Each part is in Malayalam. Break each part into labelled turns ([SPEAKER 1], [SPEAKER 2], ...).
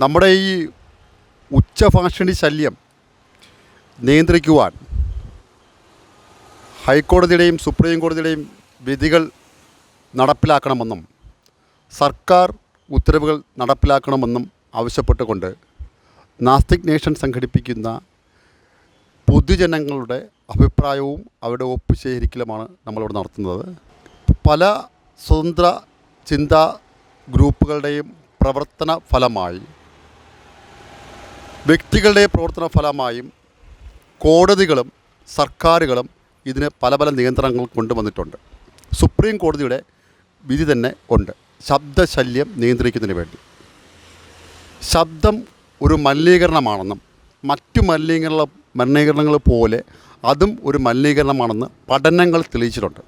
[SPEAKER 1] നമ്മുടെ ഈ ഉച്ചഭാഷിണി ശല്യം നിയന്ത്രിക്കുവാൻ ഹൈക്കോടതിയുടെയും സുപ്രീം കോടതിയുടെയും വിധികൾ നടപ്പിലാക്കണമെന്നും സർക്കാർ ഉത്തരവുകൾ നടപ്പിലാക്കണമെന്നും ആവശ്യപ്പെട്ടുകൊണ്ട് നാസ്തിക് നേഷൻ സംഘടിപ്പിക്കുന്ന പൊതുജനങ്ങളുടെ അഭിപ്രായവും അവരുടെ ഒപ്പ് ശേഖരിക്കലുമാണ് നമ്മളിവിടെ നടത്തുന്നത്. പല സ്വതന്ത്ര ചിന്താ ഗ്രൂപ്പുകളുടെയും പ്രവർത്തന ഫലമായി, വ്യക്തികളുടെ പ്രവർത്തന ഫലമായും കോടതികളും സർക്കാരുകളും ഇതിന് പല പല നിയന്ത്രണങ്ങൾ കൊണ്ടുവന്നിട്ടുണ്ട്. സുപ്രീം കോടതിയുടെ വിധി തന്നെ ഉണ്ട് ശബ്ദശല്യം നിയന്ത്രിക്കുന്നതിന് വേണ്ടി. ശബ്ദം ഒരു മലിനീകരണമാണെന്നും മറ്റു മലിനീകരണങ്ങൾ പോലെ അതും ഒരു മലിനീകരണമാണെന്ന് പഠനങ്ങൾ തെളിയിച്ചിട്ടുണ്ട്.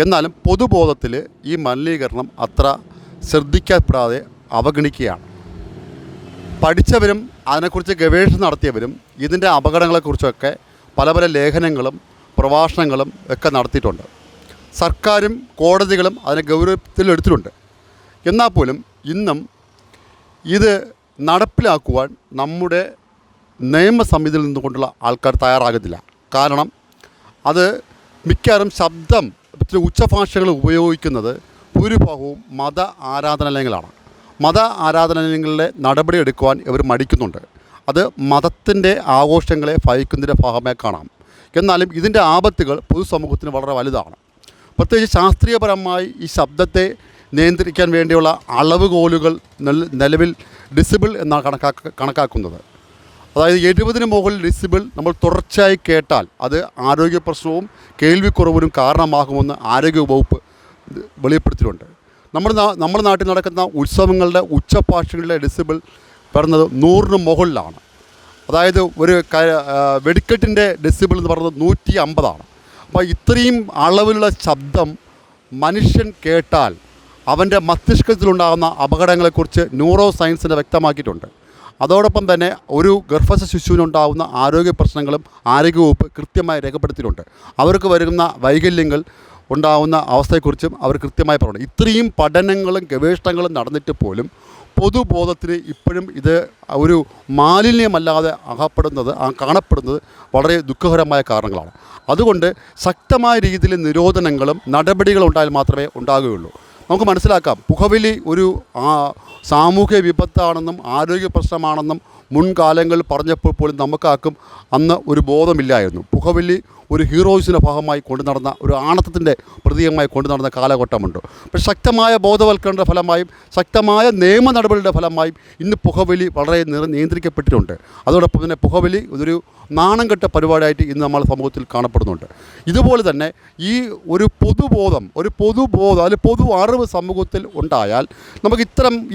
[SPEAKER 1] എന്നാലും പൊതുബോധത്തിൽ ഈ മലിനീകരണം അത്ര ശ്രദ്ധിക്കപ്പെടാതെ അവഗണിക്കുകയാണ്. പഠിച്ചവരും അതിനെക്കുറിച്ച് ഗവേഷണം നടത്തിയവരും ഇതിൻ്റെ അപകടങ്ങളെക്കുറിച്ചൊക്കെ പല പല ലേഖനങ്ങളും പ്രഭാഷണങ്ങളും ഒക്കെ നടത്തിയിട്ടുണ്ട്. സർക്കാരും കോടതികളും അതിനെ ഗൗരവത്തിലെടുത്തിട്ടുണ്ട്. എന്നാൽ പോലും ഇന്നും ഇത് നടപ്പിലാക്കുവാൻ നമ്മുടെ നിയമസമിതിയിൽ നിന്നുകൊണ്ടുള്ള ആൾക്കാർ തയ്യാറാകുന്നില്ല. കാരണം അത് മിക്കവാറും ശബ്ദത്തിൽ ഉച്ചഭാഷകൾ ഉപയോഗിക്കുന്നത് ഭൂരിഭാഗവും മത ആരാധനാലയങ്ങളാണ്. മത ആരാധനാലയങ്ങളിലെ നടപടിയെടുക്കുവാൻ ഇവർ മടിക്കുന്നുണ്ട്. അത് മതത്തിൻ്റെ ആഘോഷങ്ങളെ ഭയക്കുന്നതിൻ്റെ ഭാഗമായി കാണാം. എന്നാലും ഇതിൻ്റെ ആപത്തുകൾ പൊതുസമൂഹത്തിന് വളരെ വലുതാണ്. പ്രത്യേകിച്ച് ശാസ്ത്രീയപരമായി ഈ ശബ്ദത്തെ നിയന്ത്രിക്കാൻ വേണ്ടിയുള്ള അളവുകോലുകൾ നിലവിൽ ഡിസിബിൾ എന്നാണ് കണക്കാക്കുന്നത്. അതായത് 70 മുകളിൽ ഡിസിബിൾ നമ്മൾ തുടർച്ചയായി കേട്ടാൽ അത് ആരോഗ്യ പ്രശ്നവും കേൾവിക്കുറവിനും കാരണമാകുമെന്ന് ആരോഗ്യവകുപ്പ് വെളിപ്പെടുത്തിയിട്ടുണ്ട്. നമ്മുടെ നാട്ടിൽ നടക്കുന്ന ഉത്സവങ്ങളുടെ ഉച്ചഭാഷകളുടെ ഡിസിബിൾ പറയുന്നത് 100 മുകളിലാണ്. അതായത് ഒരു വെടിക്കെട്ടിൻ്റെ ഡെസിബിൾ എന്ന് പറയുന്നത് 150. അപ്പോൾ ഇത്രയും അളവിലുള്ള ശബ്ദം മനുഷ്യൻ കേട്ടാൽ അവൻ്റെ മസ്തിഷ്കത്തിലുണ്ടാകുന്ന അപകടങ്ങളെക്കുറിച്ച് ന്യൂറോ സയൻസിനെ വ്യക്തമാക്കിയിട്ടുണ്ട്. അതോടൊപ്പം തന്നെ ഒരു ഗർഭസ്ഥ ശിശുവിനുണ്ടാകുന്ന ആരോഗ്യ പ്രശ്നങ്ങളും ആരോഗ്യവകുപ്പ് കൃത്യമായി രേഖപ്പെടുത്തിയിട്ടുണ്ട്. അവർക്ക് വരുന്ന വൈകല്യങ്ങൾ ഉണ്ടാകുന്ന അവസ്ഥയെക്കുറിച്ചും അവർ കൃത്യമായി പറഞ്ഞു. ഇത്രയും പഠനങ്ങളും ഗവേഷണങ്ങളും നടന്നിട്ട് പോലും പൊതുബോധത്തിന് ഇപ്പോഴും ഇത് ഒരു മാലിന്യമല്ലാതെ കാണപ്പെടുന്നത് വളരെ ദുഃഖകരമായ കാരണങ്ങളാണ്. അതുകൊണ്ട് ശക്തമായ രീതിയിൽ നിരോധനങ്ങളും നടപടികളും ഉണ്ടായാൽ മാത്രമേ ഉണ്ടാകുകയുള്ളൂ. നമുക്ക് മനസ്സിലാക്കാം, പുകവലി ഒരു സാമൂഹ്യ വിപത്താണെന്നും ആരോഗ്യ പ്രശ്നമാണെന്നും മുൻകാലങ്ങളിൽ പറഞ്ഞപ്പോൾ പോലും നമുക്കാർക്കും അന്ന് ഒരു ബോധമില്ലായിരുന്നു. പുകവലി ഒരു ഹീറോയിസിൻ്റെ ഭാഗമായി കൊണ്ടു നടന്ന ഒരു ആണത്തത്തിൻ്റെ പ്രതീകമായി കൊണ്ടു നടന്ന കാലഘട്ടമുണ്ട്. പക്ഷേ ശക്തമായ ബോധവൽക്കരണയുടെ ഫലമായും ശക്തമായ നിയമ നടപടിയുടെ ഫലമായും ഇന്ന് പുകവലി വളരെ നിയന്ത്രിക്കപ്പെട്ടിട്ടുണ്ട്. അതോടൊപ്പം തന്നെ പുകവലി ഒരു നാണം കെട്ട പരിപാടിയായിട്ട് ഇന്ന് നമ്മുടെ സമൂഹത്തിൽ കാണപ്പെടുന്നുണ്ട്. ഇതുപോലെ തന്നെ ഈ ഒരു പൊതുബോധം അല്ലെങ്കിൽ പൊതു അറിവ് സമൂഹത്തിൽ ഉണ്ടായാൽ നമുക്ക്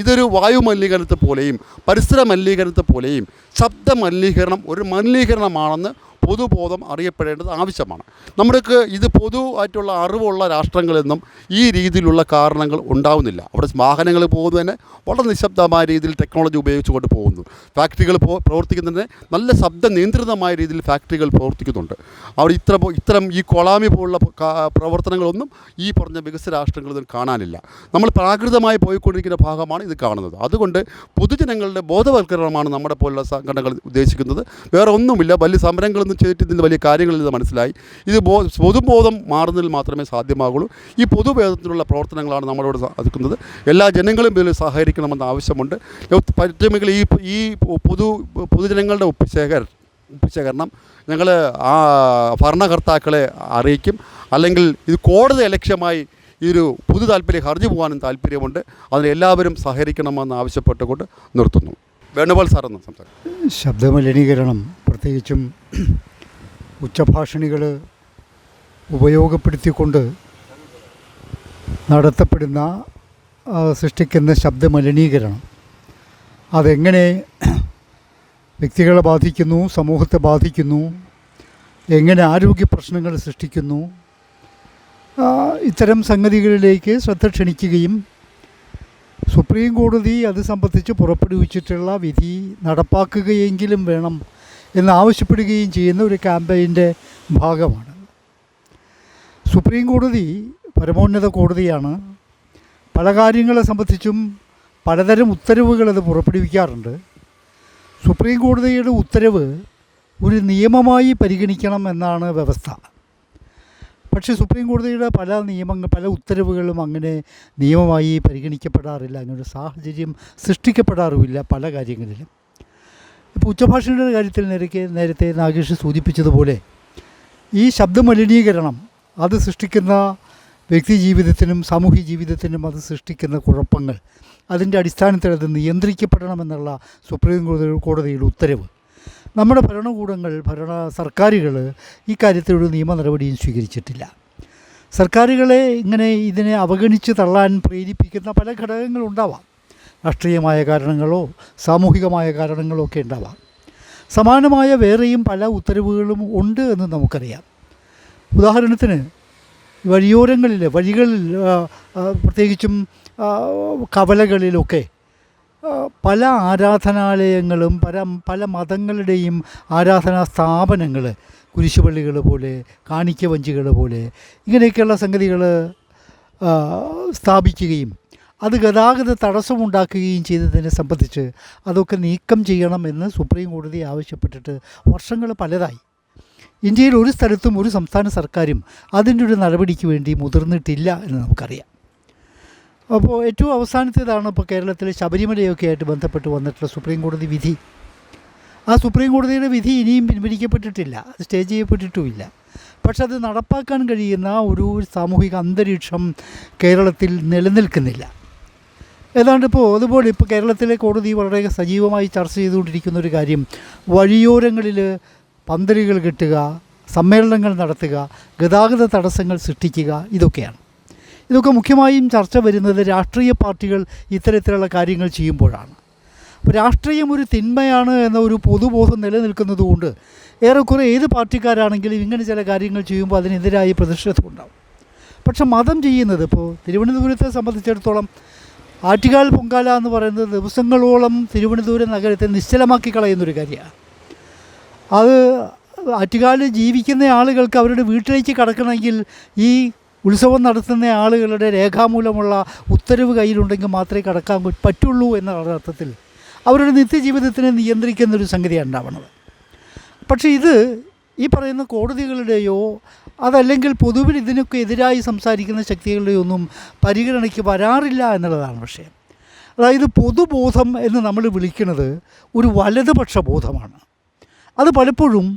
[SPEAKER 1] ഇതൊരു വായു മലിനീകരണത്തെ പോലെയും പരിസര മലിനീകരണത്തെ പോലെയും ശബ്ദ മലിനീകരണം ഒരു മലിനീകരണമാണെന്ന് പൊതുബോധം അറിയപ്പെടേണ്ടത് ആവശ്യമാണ്. നമ്മൾക്ക് ഇത് പൊതുവായിട്ടുള്ള അറിവുള്ള രാഷ്ട്രങ്ങളിൽ നിന്നും ഈ രീതിയിലുള്ള കാരണങ്ങൾ ഉണ്ടാവുന്നില്ല. അവിടെ വാഹനങ്ങൾ പോകുന്നത് തന്നെ വളരെ നിശബ്ദമായ രീതിയിൽ ടെക്നോളജി ഉപയോഗിച്ചുകൊണ്ട് പോകുന്നു. ഫാക്ടറികൾ പ്രവർത്തിക്കുന്നതിന് നല്ല ശബ്ദ നിയന്ത്രിതമായ രീതിയിൽ ഫാക്ടറികൾ പ്രവർത്തിക്കുന്നുണ്ട്. അവിടെ ഇത്തരം ഈ കൊളാമി പോലുള്ള പ്രവർത്തനങ്ങളൊന്നും ഈ പറഞ്ഞ വികസിത രാഷ്ട്രങ്ങളിൽ കാണാനില്ല. നമ്മൾ പ്രാകൃതമായി പോയിക്കൊണ്ടിരിക്കുന്ന ഭാഗമാണ് ഇത് കാണുന്നത്. അതുകൊണ്ട് പൊതുജനങ്ങളുടെ ബോധവൽക്കരണമാണ് നമ്മുടെ പോലുള്ള സംഘടനകൾ ഉദ്ദേശിക്കുന്നത്. വേറെ ഒന്നുമില്ല. വലിയ സമരങ്ങളൊന്നും ചെയ്തിട്ട് ഇതിൻ്റെ വലിയ കാര്യങ്ങളിൽ മനുഷ്യരായി ഇത് പൊതുബോധം മാറുന്നതിൽ മാത്രമേ സാധ്യമാകുള്ളൂ. ഈ പൊതുബോധത്തിലുള്ള പ്രവർത്തനങ്ങളാണ് നമ്മളോട് സാധിക്കുന്നത്. എല്ലാ ജനങ്ങളും ഇതിൽ സഹകരിക്കണമെന്ന് ആവശ്യമുണ്ട്. പറ്റുമെങ്കിൽ ഈ പൊതുജനങ്ങളുടെ ഒപ്പുശേഖരണം ഞങ്ങൾ ഭരണകർത്താക്കളെ അറിയിക്കും. അല്ലെങ്കിൽ ഇത് കോടതി ലക്ഷ്യമായി ഈ ഒരു പൊതു താല്പര്യ ഹർജി പോകാനും താല്പര്യമുണ്ട്. അതിന് എല്ലാവരും സഹകരിക്കണമെന്ന് ആവശ്യപ്പെട്ടുകൊണ്ട് നിർത്തുന്നു. വേണുഗോപാൽ സാറെന്ന് സംസാരിക്കും.
[SPEAKER 2] ശബ്ദമലിനീകരണം പ്രത്യേകിച്ചും ഉച്ചഭാഷിണികൾ ഉപയോഗപ്പെടുത്തിക്കൊണ്ട് നടത്തപ്പെടുന്ന സൃഷ്ടിക്കുന്ന ശബ്ദമലിനീകരണം അതെങ്ങനെ വ്യക്തികളെ ബാധിക്കുന്നു, സമൂഹത്തെ ബാധിക്കുന്നു, എങ്ങനെ ആരോഗ്യ പ്രശ്നങ്ങൾ സൃഷ്ടിക്കുന്നു, ഇത്തരം സംഗതികളിലേക്ക് ശ്രദ്ധ ക്ഷണിക്കുകയും സുപ്രീം കോടതി അത് സംബന്ധിച്ച് പുറപ്പെടുവിച്ചിട്ടുള്ള വിധി നടപ്പാക്കുകയെങ്കിലും വേണം എന്നാവശ്യപ്പെടുകയും ചെയ്യുന്ന ഒരു ക്യാമ്പയിൻ്റെ ഭാഗമാണ്. സുപ്രീം കോടതി പരമോന്നത കോടതിയാണ്. പല കാര്യങ്ങളെ സംബന്ധിച്ചും പലതരം ഉത്തരവുകൾ അത് പുറപ്പെടുവിക്കാറുണ്ട്. സുപ്രീം കോടതിയുടെ ഉത്തരവ് ഒരു നിയമമായി പരിഗണിക്കണം എന്നാണ് വ്യവസ്ഥ. പക്ഷേ സുപ്രീം കോടതിയുടെ പല ഉത്തരവുകളും അങ്ങനെ നിയമമായി പരിഗണിക്കപ്പെടാറില്ല. അങ്ങനൊരു സാഹചര്യം സൃഷ്ടിക്കപ്പെടാറുമില്ല പല കാര്യങ്ങളിലും. ഇപ്പോൾ ഉച്ചഭാഷയുടെ കാര്യത്തിൽ നേരത്തെ നാഗേഷ് സൂചിപ്പിച്ചതുപോലെ ഈ ശബ്ദമലിനീകരണം അത് സൃഷ്ടിക്കുന്ന വ്യക്തി ജീവിതത്തിനും സാമൂഹ്യ ജീവിതത്തിനും അത് സൃഷ്ടിക്കുന്ന കുഴപ്പങ്ങൾ, അതിൻ്റെ അടിസ്ഥാനത്തിൽ അത് നിയന്ത്രിക്കപ്പെടണമെന്നുള്ള സുപ്രീം കോടതിയുടെ ഉത്തരവ് നമ്മുടെ ഭരണകൂടങ്ങൾ സർക്കാരുകൾ ഈ കാര്യത്തിലൊരു നിയമ നടപടിയും സ്വീകരിച്ചിട്ടില്ല. സർക്കാരുകളെ ഇതിനെ അവഗണിച്ച് തള്ളാൻ പ്രേരിപ്പിക്കുന്ന പല ഘടകങ്ങളുണ്ടാവാം. രാഷ്ട്രീയമായ കാരണങ്ങളോ സാമൂഹികമായ കാരണങ്ങളോ ഒക്കെ ഉണ്ടാവാം. സമാനമായ വേറെയും പല ഉത്തരവുകളും ഉണ്ട് എന്ന് നമുക്കറിയാം. ഉദാഹരണത്തിന് വഴികളിൽ പ്രത്യേകിച്ചും കവലകളിലൊക്കെ പല ആരാധനാലയങ്ങളും പല മതങ്ങളുടെയും ആരാധനാ സ്ഥാപനങ്ങൾ, കുരിശുപള്ളികൾ പോലെ, കാണിക്ക വഞ്ചികൾ പോലെ ഇങ്ങനെയൊക്കെയുള്ള സംഗതികൾ സ്ഥാപിക്കുകയും അത് ഗതാഗത തടസ്സമുണ്ടാക്കുകയും ചെയ്തതിനെ സംബന്ധിച്ച് അതൊക്കെ നീക്കം ചെയ്യണമെന്ന് സുപ്രീം കോടതി ആവശ്യപ്പെട്ടിട്ട് വർഷങ്ങൾ പലതായി. ഇന്ത്യയിൽ ഒരു സ്ഥലത്തും ഒരു സംസ്ഥാന സർക്കാരും അതിൻ്റെ ഒരു നടപടിക്ക് വേണ്ടി മുതിർന്നിട്ടില്ല എന്ന് നമുക്കറിയാം. അപ്പോൾ ഏറ്റവും അവസാനത്തേതാണ് ഇപ്പോൾ കേരളത്തിലെ ശബരിമലയൊക്കെ ആയിട്ട് ബന്ധപ്പെട്ട് വന്നിട്ടുള്ള സുപ്രീം കോടതി വിധി. ആ സുപ്രീം കോടതിയുടെ വിധി ഇനിയും പിൻവലിക്കപ്പെട്ടിട്ടില്ല, അത് സ്റ്റേ ചെയ്യപ്പെട്ടിട്ടുമില്ല. പക്ഷെ അത് നടപ്പാക്കാൻ കഴിയുന്ന ഒരു സാമൂഹിക അന്തരീക്ഷം കേരളത്തിൽ നിലനിൽക്കുന്നില്ല. ഏതാണ്ട് അതുപോലെ ഇപ്പോൾ കേരളത്തിലെ കോടതി വളരെ സജീവമായി ചർച്ച ചെയ്തുകൊണ്ടിരിക്കുന്ന ഒരു കാര്യം വഴിയോരങ്ങളിൽ പന്തലുകൾ കെട്ടുക, സമ്മേളനങ്ങൾ നടത്തുക, ഗതാഗത തടസ്സങ്ങൾ സൃഷ്ടിക്കുക, ഇതൊക്കെ മുഖ്യമായും ചർച്ച വരുന്നത് രാഷ്ട്രീയ പാർട്ടികൾ ഇത്തരത്തിലുള്ള കാര്യങ്ങൾ ചെയ്യുമ്പോഴാണ്. അപ്പോൾ രാഷ്ട്രീയം ഒരു തിന്മയാണ് എന്ന ഒരു പൊതുബോധം നിലനിൽക്കുന്നതുകൊണ്ട് ഏറെക്കുറെ ഏത് പാർട്ടിക്കാരാണെങ്കിലും ഇങ്ങനെ ചില കാര്യങ്ങൾ ചെയ്യുമ്പോൾ അതിനെതിരായി പ്രതിഷേധം ഉണ്ടാവും. പക്ഷെ മതം ചെയ്യുന്നത്, ഇപ്പോൾ തിരുവനന്തപുരത്തെ സംബന്ധിച്ചിടത്തോളം ആറ്റുകാൽ പൊങ്കാല എന്ന് പറയുന്നത് ദിവസങ്ങളോളം തിരുവനന്തപുരം നഗരത്തെ നിശ്ചലമാക്കി കളയുന്നൊരു കാര്യമാണ്. അത് ആറ്റുകാലിൽ ജീവിക്കുന്ന ആളുകൾക്ക് അവരുടെ വീട്ടിലേക്ക് കടക്കണമെങ്കിൽ ഈ ഉത്സവം നടത്തുന്ന ആളുകളുടെ രേഖാമൂലമുള്ള ഉത്തരവ് കയ്യിലുണ്ടെങ്കിൽ മാത്രമേ കടക്കാൻ പറ്റുള്ളൂ എന്ന അർത്ഥത്തിൽ അവരുടെ നിത്യജീവിതത്തിനെ നിയന്ത്രിക്കുന്നൊരു സംഗതിയാണ് ഉണ്ടാവുന്നത്. പക്ഷേ ഇത് ഈ പറയുന്ന കോടതികളുടെയോ അതല്ലെങ്കിൽ പൊതുവിൽ ഇതിനൊക്കെ എതിരായി സംസാരിക്കുന്ന ശക്തികളുടെയോ ഒന്നും പരിഗണനയ്ക്ക് വരാറില്ല എന്നുള്ളതാണ് വിഷയം. അതായത് പൊതുബോധം എന്ന് നമ്മൾ വിളിക്കുന്നത് ഒരു വലതുപക്ഷ ബോധമാണ്. അത് പലപ്പോഴും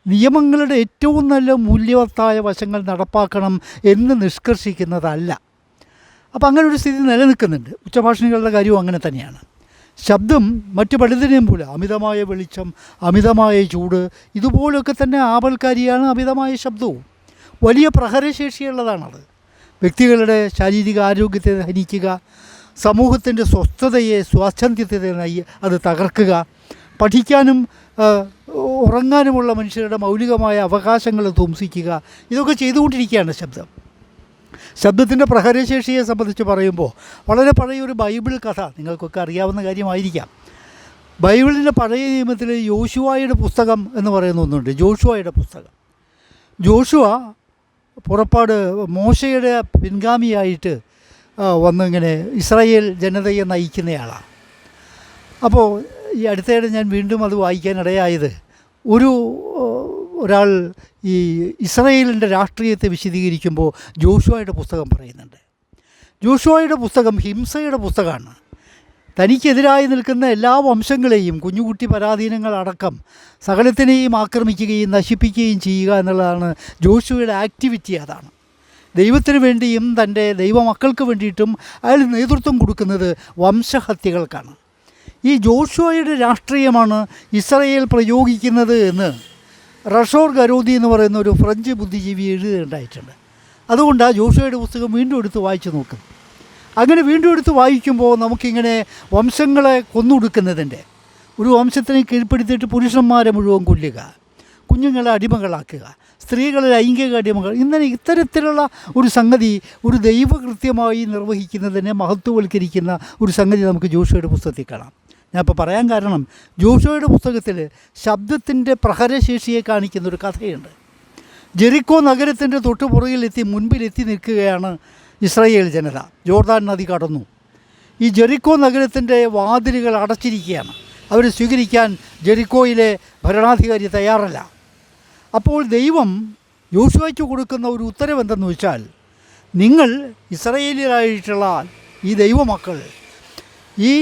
[SPEAKER 2] നിയമങ്ങളുടെ ഏറ്റവും നല്ല മൂല്യവത്തായ വശങ്ങൾ നടപ്പാക്കണം എന്ന് നിഷ്കർഷിക്കുന്നതല്ല. അപ്പോൾ അങ്ങനെ ഒരു സ്ഥിതി നിലനിൽക്കുന്നുണ്ട്. ഉച്ചഭാഷിണികളുടെ കാര്യവും അങ്ങനെ തന്നെയാണ്. ശബ്ദം മറ്റു പലതിനെയും പോലെ അമിതമായ വെളിച്ചം, അമിതമായ ചൂട്, ഇതുപോലൊക്കെ തന്നെ ആപൽക്കാരിയാണ് അമിതമായ ശബ്ദവും. വലിയ പ്രഹരശേഷിയുള്ളതാണത്. വ്യക്തികളുടെ ശാരീരിക ആരോഗ്യത്തെ ഹനിക്കുക, സമൂഹത്തിൻ്റെ സ്വസ്ഥതയെ സ്വാച്ഛന്ദ്യത്തെ അത് തകർക്കുക, പഠിക്കാനും ഉറങ്ങാനുമുള്ള മനുഷ്യരുടെ മൗലികമായ അവകാശങ്ങൾ ധ്വംസിക്കുക, ഇതൊക്കെ ചെയ്തുകൊണ്ടിരിക്കുകയാണ് ശബ്ദം. ശബ്ദത്തിൻ്റെ പ്രഹരശേഷിയെ സംബന്ധിച്ച് പറയുമ്പോൾ വളരെ പഴയൊരു ബൈബിൾ കഥ നിങ്ങൾക്കൊക്കെ അറിയാവുന്ന കാര്യമായിരിക്കാം. ബൈബിളിൻ്റെ പഴയ നിയമത്തിൽ യോശുവയുടെ പുസ്തകം എന്ന് പറയുന്ന ഒന്നുണ്ട്. ജോഷുവയുടെ പുസ്തകം. ജോഷുവ പുറപ്പാട് മോശയുടെ പിൻഗാമിയായിട്ട് വന്നിങ്ങനെ ഇസ്രായേൽ ജനതയെ നയിക്കുന്നയാളാണ്. അപ്പോൾ ഈ അടുത്തയിടെ ഞാൻ വീണ്ടും അത് വായിക്കാനിടയായത് ഒരാൾ ഈ ഇസ്രായേലിൻ്റെ രാഷ്ട്രീയത്തെ വിശദീകരിക്കുമ്പോൾ ജോഷുവയുടെ പുസ്തകം പറയുന്നുണ്ട്. ജോഷുവയുടെ പുസ്തകം ഹിംസയുടെ പുസ്തകമാണ്. തനിക്കെതിരായി നിൽക്കുന്ന എല്ലാ വംശങ്ങളെയും, കുഞ്ഞുകുട്ടി പരാധീനങ്ങളടക്കം സകലത്തിനെയും ആക്രമിക്കുകയും നശിപ്പിക്കുകയും ചെയ്യുക എന്നുള്ളതാണ് ജോഷുവയുടെ ആക്ടിവിറ്റി. അതാണ് ദൈവത്തിന് വേണ്ടിയും തൻ്റെ ദൈവമക്കൾക്ക് വേണ്ടിയിട്ടും അയാൾ നേതൃത്വം കൊടുക്കുന്നത് വംശഹത്യകൾക്കാണ്. ഈ ജോഷുവയുടെ രാഷ്ട്രീയമാണ് ഇസ്രായേൽ പ്രയോഗിക്കുന്നത് എന്ന് റഷോർ ഗരോദി എന്ന് പറയുന്ന ഒരു ഫ്രഞ്ച് ബുദ്ധിജീവി എഴുതുകയുണ്ടായിട്ടുണ്ട്. അതുകൊണ്ടാണ് ജോഷുവയുടെ പുസ്തകം വീണ്ടും എടുത്ത് വായിച്ചു നോക്കും. അങ്ങനെ വീണ്ടും എടുത്ത് വായിക്കുമ്പോൾ നമുക്കിങ്ങനെ വംശങ്ങളെ കൊന്നൊടുക്കുന്നതിൻ്റെ, ഒരു വംശത്തിനെ കീഴ്പ്പെടുത്തിയിട്ട് പുരുഷന്മാരെ മുഴുവൻ കൊല്ലുക, കുഞ്ഞുങ്ങളെ അടിമകളാക്കുക, സ്ത്രീകളെ ലൈംഗിക അടിമകൾ, ഇത്തരത്തിലുള്ള ഒരു സംഗതി ഒരു ദൈവകൃത്യമായി നിർവഹിക്കുന്നതിനെ മഹത്വവൽക്കരിക്കുന്ന ഒരു സംഗതി നമുക്ക് ജോഷുവയുടെ പുസ്തകത്തിൽ കാണാം. ഞാനിപ്പോൾ പറയാൻ കാരണം, ജോഷുവയുടെ പുസ്തകത്തിൽ ശബ്ദത്തിൻ്റെ പ്രഹരശേഷിയെ കാണിക്കുന്നൊരു കഥയുണ്ട്. ജെറിക്കോ നഗരത്തിൻ്റെ തൊട്ടുപുറകിലെത്തി മുൻപിലെത്തി നിൽക്കുകയാണ് ഇസ്രായേൽ ജനത. ജോർദാൻ നദി കടന്നു. ഈ ജെറിക്കോ നഗരത്തിൻ്റെ വാതിലുകൾ അടച്ചിരിക്കുകയാണ്. അവരെ സ്വീകരിക്കാൻ ജെറിക്കോയിലെ ഭരണാധികാരി തയ്യാറല്ല. അപ്പോൾ ദൈവം യോശുവയ്ക്ക് കൊടുക്കുന്ന ഒരു ഉത്തരവെന്തെന്ന് വെച്ചാൽ, നിങ്ങൾ ഇസ്രായേലിലായിട്ടുള്ള ഈ ദൈവമക്കൾ ഈ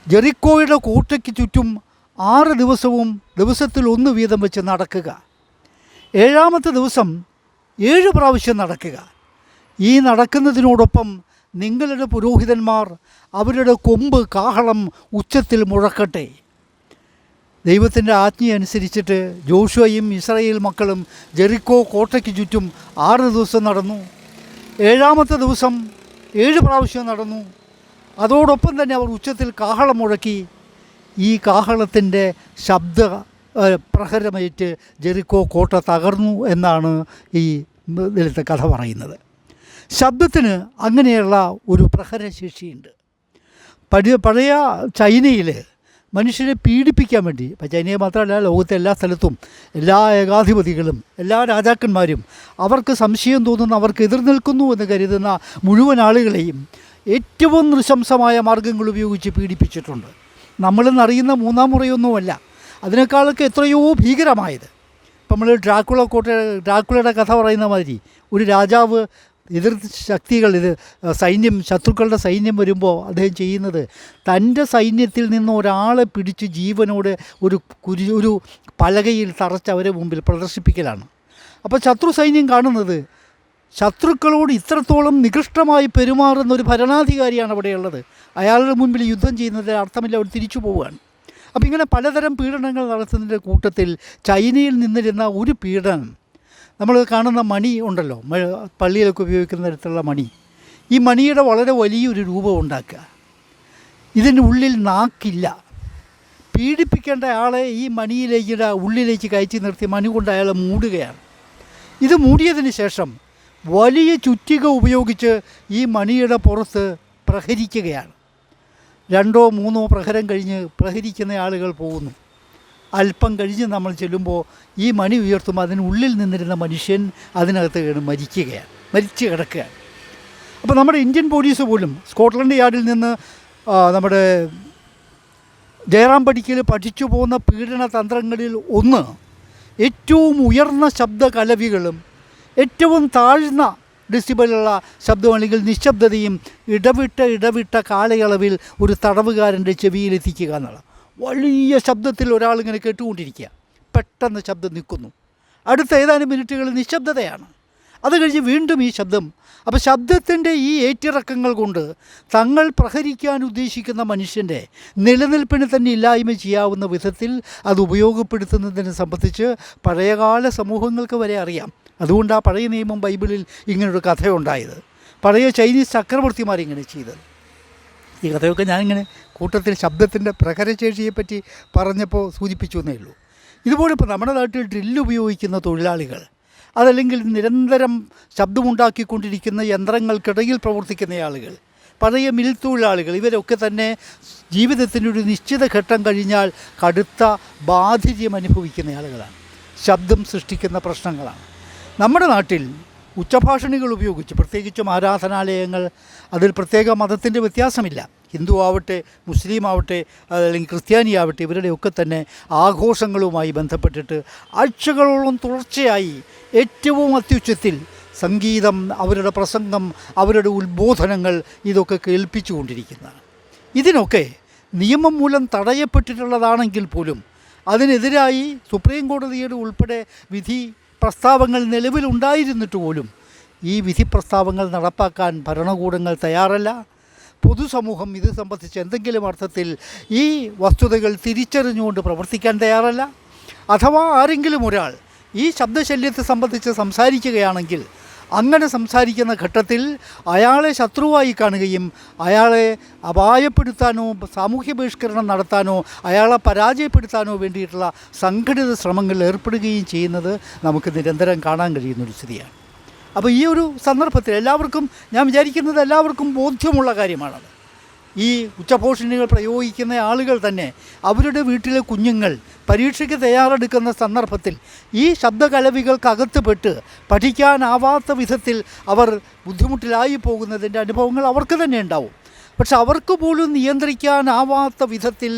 [SPEAKER 2] ജെറിക്കോയുടെ കോട്ടയ്ക്ക് ചുറ്റും 6 ദിവസവും ദിവസത്തിൽ 1 വീതം വെച്ച് നടക്കുക. 7-ാമത്തെ ദിവസം 7 പ്രാവശ്യം നടക്കുക. ഈ നടക്കുന്നതിനോടൊപ്പം നിങ്ങളുടെ പുരോഹിതന്മാർ അവരുടെ കൊമ്പ് കാഹളം ഉച്ചത്തിൽ മുഴക്കട്ടെ. ദൈവത്തിൻ്റെ ആജ്ഞയനുസരിച്ചിട്ട് ജോഷുവയും ഇസ്രായേൽ മക്കളും ജെറിക്കോ കോട്ടയ്ക്ക് ചുറ്റും 6 ദിവസം നടന്നു. 7-ാമത്തെ ദിവസം 7 പ്രാവശ്യം നടന്നു. അതോടൊപ്പം തന്നെ അവർ ഉച്ചത്തിൽ കാഹളം മുഴക്കി. ഈ കാഹളത്തിൻ്റെ ശബ്ദ പ്രഹരമേറ്റ് ജെറിക്കോ കോട്ട തകർന്നു എന്നാണ് ഈ ഇതിലത്തെ കഥ പറയുന്നത്. ശബ്ദത്തിന് അങ്ങനെയുള്ള ഒരു പ്രഹരശേഷിയുണ്ട്. പഴയ ചൈനയിൽ മനുഷ്യരെ പീഡിപ്പിക്കാൻ വേണ്ടി, ഇപ്പം ചൈനയെ മാത്രമല്ല ലോകത്തെ എല്ലാ സ്ഥലത്തും എല്ലാ ഏകാധിപതികളും എല്ലാ രാജാക്കന്മാരും അവർക്ക് സംശയം തോന്നുന്ന, അവർക്ക് എതിർ നിൽക്കുന്നു എന്ന് കരുതുന്ന മുഴുവൻ ആളുകളെയും ഏറ്റവും നൃശംസമായ മാർഗങ്ങൾ ഉപയോഗിച്ച് പീഡിപ്പിച്ചിട്ടുണ്ട്. നമ്മളെന്നറിയുന്ന 3-ാം മുറയൊന്നുമല്ല, അതിനേക്കാളൊക്കെ എത്രയോ ഭീകരമായത്. ഇപ്പം നമ്മൾ ഡ്രാക്കുളയുടെ കഥ പറയുന്ന മാതിരി ഒരു രാജാവ് എതിർ ശക്തികൾ സൈന്യം, ശത്രുക്കളുടെ സൈന്യം വരുമ്പോൾ അദ്ദേഹം ചെയ്യുന്നത് തൻ്റെ സൈന്യത്തിൽ നിന്ന് ഒരാളെ പിടിച്ച് ജീവനോട് ഒരു പലകയിൽ തറച്ച് അവരെ മുമ്പിൽ പ്രദർശിപ്പിക്കലാണ്. അപ്പോൾ ശത്രു സൈന്യം കാണുന്നത് ശത്രുക്കളോട് ഇത്രത്തോളം നികൃഷ്ടമായി പെരുമാറുന്ന ഒരു ഭരണാധികാരിയാണ് അവിടെയുള്ളത്. അയാളുടെ മുൻപിൽ യുദ്ധം ചെയ്യുന്നതിൽ അർത്ഥമില്ല, അവർ തിരിച്ചു പോവുകയാണ്. അപ്പോൾ ഇങ്ങനെ പലതരം പീഡനങ്ങൾ നടത്തുന്നതിൻ്റെ കൂട്ടത്തിൽ ചൈനയിൽ നിന്നിരുന്ന ഒരു പീഡനം, നമ്മൾ കാണുന്ന മണി ഉണ്ടല്ലോ, പള്ളിയിലൊക്കെ ഉപയോഗിക്കുന്ന തരത്തിലുള്ള മണി, ഈ മണിയുടെ വളരെ വലിയൊരു രൂപം ഉണ്ടാക്കുക. ഇതിൻ്റെ ഉള്ളിൽ നാക്കില്ല. പീഡിപ്പിക്കേണ്ട ആളെ ഈ മണിയിലേക്ക് ഉള്ളിലേക്ക് കയറ്റി നിർത്തി മണി കൊണ്ട് അയാളെ മൂടുകയാണ്. ഇത് മൂടിയതിന് ശേഷം വലിയ ചുറ്റിക ഉപയോഗിച്ച് ഈ മണിയുടെ പുറത്ത് പ്രഹരിക്കുകയാണ്. 2-3 പ്രഹരം കഴിഞ്ഞ് പ്രഹരിക്കുന്ന ആളുകൾ പോകുന്നു. അല്പം കഴിഞ്ഞ് നമ്മൾ ചെല്ലുമ്പോൾ ഈ മണി ഉയർത്തുമ്പോൾ അതിനുള്ളിൽ നിന്നിരുന്ന മനുഷ്യൻ അതിനകത്ത് മരിച്ചു കിടക്കുകയാണ്. അപ്പോൾ നമ്മുടെ ഇന്ത്യൻ പോലീസ് പോലും സ്കോട്ട്ലൻഡ് യാർഡിൽ നിന്ന് നമ്മുടെ ജയറാം പടിക്കൽ പഠിച്ചു പോകുന്ന പീഡന തന്ത്രങ്ങളിൽ ഒന്ന് ഏറ്റവും ഉയർന്ന ശബ്ദ കലവികളും ഏറ്റവും താഴ്ന്ന ഡെസിബലുള്ള ശബ്ദം അല്ലെങ്കിൽ നിശബ്ദതയും ഇടവിട്ട കാലയളവിൽ ഒരു തടവുകാരൻ്റെ ചെവിയിലെത്തിക്കുക എന്നുള്ളത്. വലിയ ശബ്ദത്തിൽ ഒരാളിങ്ങനെ കേട്ടുകൊണ്ടിരിക്കുക, പെട്ടെന്ന് ശബ്ദം നിൽക്കുന്നു, അടുത്ത ഏതാനും മിനിറ്റുകൾ നിശബ്ദതയാണ്, അത് കഴിഞ്ഞ് വീണ്ടും ഈ ശബ്ദം. അപ്പോൾ ശബ്ദത്തിൻ്റെ ഈ ഏറ്റിറക്കങ്ങൾ കൊണ്ട് തങ്ങൾ പ്രഹരിക്കാൻ ഉദ്ദേശിക്കുന്ന മനുഷ്യൻ്റെ നിലനിൽപ്പിന് തന്നെ ഇല്ലായ്മ ചെയ്യാവുന്ന വിധത്തിൽ അത് ഉപയോഗപ്പെടുത്തുന്നതിനെ സംബന്ധിച്ച് പഴയകാല സമൂഹങ്ങൾക്ക് വരെ അറിയാം. അതുകൊണ്ട് ആ പഴയ നിയമം ബൈബിളിൽ ഇങ്ങനൊരു കഥയുണ്ടായത്, പഴയ ചൈനീസ് ചക്രവർത്തിമാരിങ്ങനെ ചെയ്തത്. ഈ കഥയൊക്കെ ഞാനിങ്ങനെ കൂട്ടത്തിൽ ശബ്ദത്തിൻ്റെ പ്രഹരശേഷിയെപ്പറ്റി പറഞ്ഞപ്പോൾ സൂചിപ്പിച്ചു എന്നേ ഉള്ളൂ. ഇതുപോലെ ഇപ്പോൾ നമ്മുടെ നാട്ടിൽ ഡ്രില്ല് ഉപയോഗിക്കുന്ന തൊഴിലാളികൾ, അതല്ലെങ്കിൽ നിരന്തരം ശബ്ദമുണ്ടാക്കിക്കൊണ്ടിരിക്കുന്ന യന്ത്രങ്ങൾക്കിടയിൽ പ്രവർത്തിക്കുന്ന ആളുകൾ, പഴയ മിൽ തൊഴിലാളികൾ, ഇവരൊക്കെ തന്നെ ജീവിതത്തിൻ്റെ ഒരു നിശ്ചിത ഘട്ടം കഴിഞ്ഞാൽ കടുത്ത ബാധിര്യം അനുഭവിക്കുന്ന ആളുകളാണ്. ശബ്ദം സൃഷ്ടിക്കുന്ന പ്രശ്നങ്ങളാണ്. നമ്മുടെ നാട്ടിൽ ഉച്ചഭാഷണികൾ ഉപയോഗിച്ച്, പ്രത്യേകിച്ചും ആരാധനാലയങ്ങൾ, അതിൽ പ്രത്യേക മതത്തിൻ്റെ വ്യത്യാസമില്ല, ഹിന്ദു ആവട്ടെ മുസ്ലിം ആവട്ടെ അല്ലെങ്കിൽ ക്രിസ്ത്യാനി ആവട്ടെ, ഇവരുടെയൊക്കെ തന്നെ ആഘോഷങ്ങളുമായി ബന്ധപ്പെട്ടിട്ട് ആഴ്ചകളോളം തുടർച്ചയായി ഏറ്റവും അത്യുച്ചത്തിൽ സംഗീതം, അവരുടെ പ്രസംഗം, അവരുടെ ഉത്ബോധനങ്ങൾ ഇതൊക്കെ കേൾപ്പിച്ചു കൊണ്ടിരിക്കുന്നതാണ്. ഇതിനൊക്കെ നിയമം മൂലം തടയപ്പെട്ടിട്ടുള്ളതാണെങ്കിൽ പോലും അതിനെതിരായി സുപ്രീം കോടതിയുടെ ഉൾപ്പെടെ വിധി പ്രസ്താവങ്ങൾ നിലവിലുണ്ടായിരുന്നിട്ട് പോലും ഈ വിധി പ്രസ്താവങ്ങൾ നടപ്പാക്കാൻ ഭരണകൂടങ്ങൾ തയ്യാറല്ല. പൊതുസമൂഹം ഇത് സംബന്ധിച്ച് എന്തെങ്കിലും അർത്ഥത്തിൽ ഈ വസ്തുതകൾ തിരിച്ചറിഞ്ഞുകൊണ്ട് പ്രവർത്തിക്കാൻ തയ്യാറല്ല. അഥവാ ആരെങ്കിലും ഒരാൾ ഈ ശബ്ദശല്യത്തെ സംബന്ധിച്ച് സംസാരിക്കുകയാണെങ്കിൽ അങ്ങനെ സംസാരിക്കുന്ന ഘട്ടത്തിൽ അയാളെ ശത്രുവായി കാണുകയും അയാളെ അപായപ്പെടുത്താനോ സാമൂഹ്യ ബഹിഷ്കരണം നടത്താനോ അയാളെ പരാജയപ്പെടുത്താനോ വേണ്ടിയിട്ടുള്ള സംഘടിത ശ്രമങ്ങളിൽ ഏർപ്പെടുകയും ചെയ്യുന്നത് നമുക്ക് നിരന്തരം കാണാൻ കഴിയുന്നൊരു സ്ഥിതിയാണ്. അപ്പോൾ ഈ ഒരു സന്ദർഭത്തിൽ എല്ലാവർക്കും, ഞാൻ വിചാരിക്കുന്നത് എല്ലാവർക്കും ബോധ്യമുള്ള കാര്യമാണത്. ഈ ഉച്ചഭോഷണികൾ പ്രയോഗിക്കുന്ന ആളുകൾ തന്നെ അവരുടെ വീട്ടിലെ കുഞ്ഞുങ്ങൾ പരീക്ഷയ്ക്ക് തയ്യാറെടുക്കുന്ന സന്ദർഭത്തിൽ ഈ ശബ്ദകലവികൾക്കകത്ത് പെട്ട് പഠിക്കാനാവാത്ത വിധത്തിൽ അവർ ബുദ്ധിമുട്ടിലായി പോകുന്നതിൻ്റെ അനുഭവങ്ങൾ അവർക്ക് തന്നെ ഉണ്ടാവും. പക്ഷെ അവർക്ക് പോലും നിയന്ത്രിക്കാനാവാത്ത വിധത്തിൽ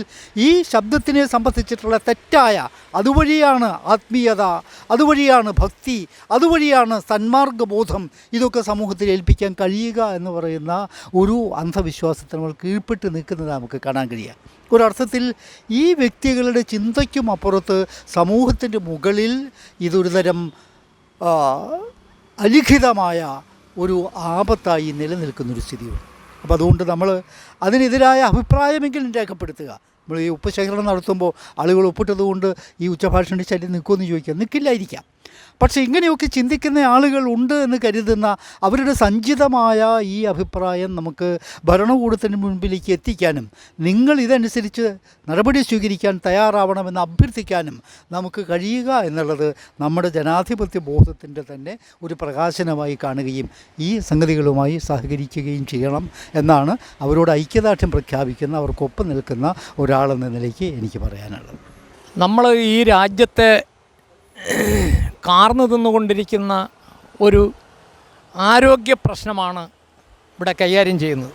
[SPEAKER 2] ഈ ശബ്ദത്തിനെ സംബന്ധിച്ചിട്ടുള്ള തെറ്റായ, അതുവഴിയാണ് ആത്മീയത, അതുവഴിയാണ് ഭക്തി, അതുവഴിയാണ് സന്മാർഗബോധം, ഇതൊക്കെ സമൂഹത്തിൽ ഏൽപ്പിക്കാൻ കഴിയുക എന്ന് പറയുന്ന ഒരു അന്ധവിശ്വാസത്തിന് നമ്മൾ കീഴ്പ്പെട്ട് നിൽക്കുന്നത് നമുക്ക് കാണാൻ കഴിയുക. ഒരർത്ഥത്തിൽ ഈ വ്യക്തികളുടെ ചിന്തയ്ക്കും അപ്പുറത്ത് സമൂഹത്തിൻ്റെ മുകളിൽ ഇതൊരു തരം അലിഖിതമായ ഒരു ആപത്തായി നിലനിൽക്കുന്നൊരു സ്ഥിതിയുണ്ട്. അപ്പോൾ അതുകൊണ്ട് നമ്മൾ അതിനെതിരായ അഭിപ്രായമെങ്കിലും രേഖപ്പെടുത്തുക. നമ്മൾ ഈ ഉപ്പ് ശേഖരണം നടത്തുമ്പോൾ ആളുകൾ ഒപ്പിട്ടത് കൊണ്ട് ഈ ഉച്ചഭാഷണ ശല്യം നിൽക്കുമെന്ന് ചോദിക്കുക, നിൽക്കില്ലായിരിക്കാം. പക്ഷേ ഇങ്ങനെയൊക്കെ ചിന്തിക്കുന്ന ആളുകൾ ഉണ്ട് എന്ന് കരുതുന്ന അവരുടെ സഞ്ചിതമായ ഈ അഭിപ്രായം നമുക്ക് ഭരണകൂടത്തിന് മുൻപിലേക്ക് എത്തിക്കാനും നിങ്ങൾ ഇതനുസരിച്ച് നടപടി സ്വീകരിക്കാൻ തയ്യാറാവണമെന്ന് അഭ്യർത്ഥിക്കാനും നമുക്ക് കഴിയുക എന്നുള്ളത് നമ്മുടെ ജനാധിപത്യ ബോധത്തിൻ്റെ തന്നെ ഒരു പ്രകാശനമായി കാണുകയും ഈ സംഗതികളുമായി സഹകരിക്കുകയും ചെയ്യണം എന്നാണ് അവരോട് ഐക്യദാർഢ്യം പ്രഖ്യാപിക്കുന്ന, അവർക്കൊപ്പം നിൽക്കുന്ന ഒരാളെന്ന നിലയ്ക്ക് എനിക്ക് പറയാനുള്ളത്.
[SPEAKER 3] നമ്മൾ ഈ രാജ്യത്തെ കാർന്നു തിന്നുകൊണ്ടിരിക്കുന്ന ഒരു ആരോഗ്യ പ്രശ്നമാണ് ഇവിടെ കൈകാര്യം ചെയ്യുന്നത്.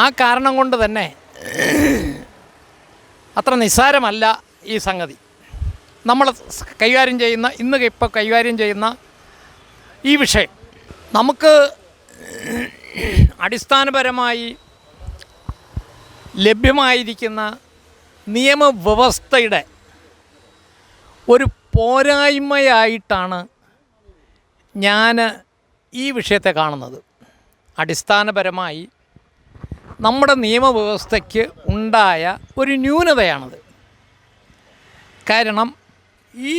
[SPEAKER 3] ആ കാരണം കൊണ്ട് തന്നെ അത്ര നിസ്സാരമല്ല ഈ സംഗതി. നമ്മൾ കൈകാര്യം ചെയ്യുന്ന ഇപ്പോൾ കൈകാര്യം ചെയ്യുന്ന ഈ വിഷയം നമുക്ക് അടിസ്ഥാനപരമായി ലഭ്യമായിരിക്കുന്ന നിയമവ്യവസ്ഥയുടെ ഒരു പോരായ്മയായിട്ടാണ് ഞാൻ ഈ വിഷയത്തെ കാണുന്നത്. അടിസ്ഥാനപരമായി നമ്മുടെ നിയമവ്യവസ്ഥയ്ക്ക് ഉണ്ടായ ഒരു ന്യൂനതയാണത്. കാരണം ഈ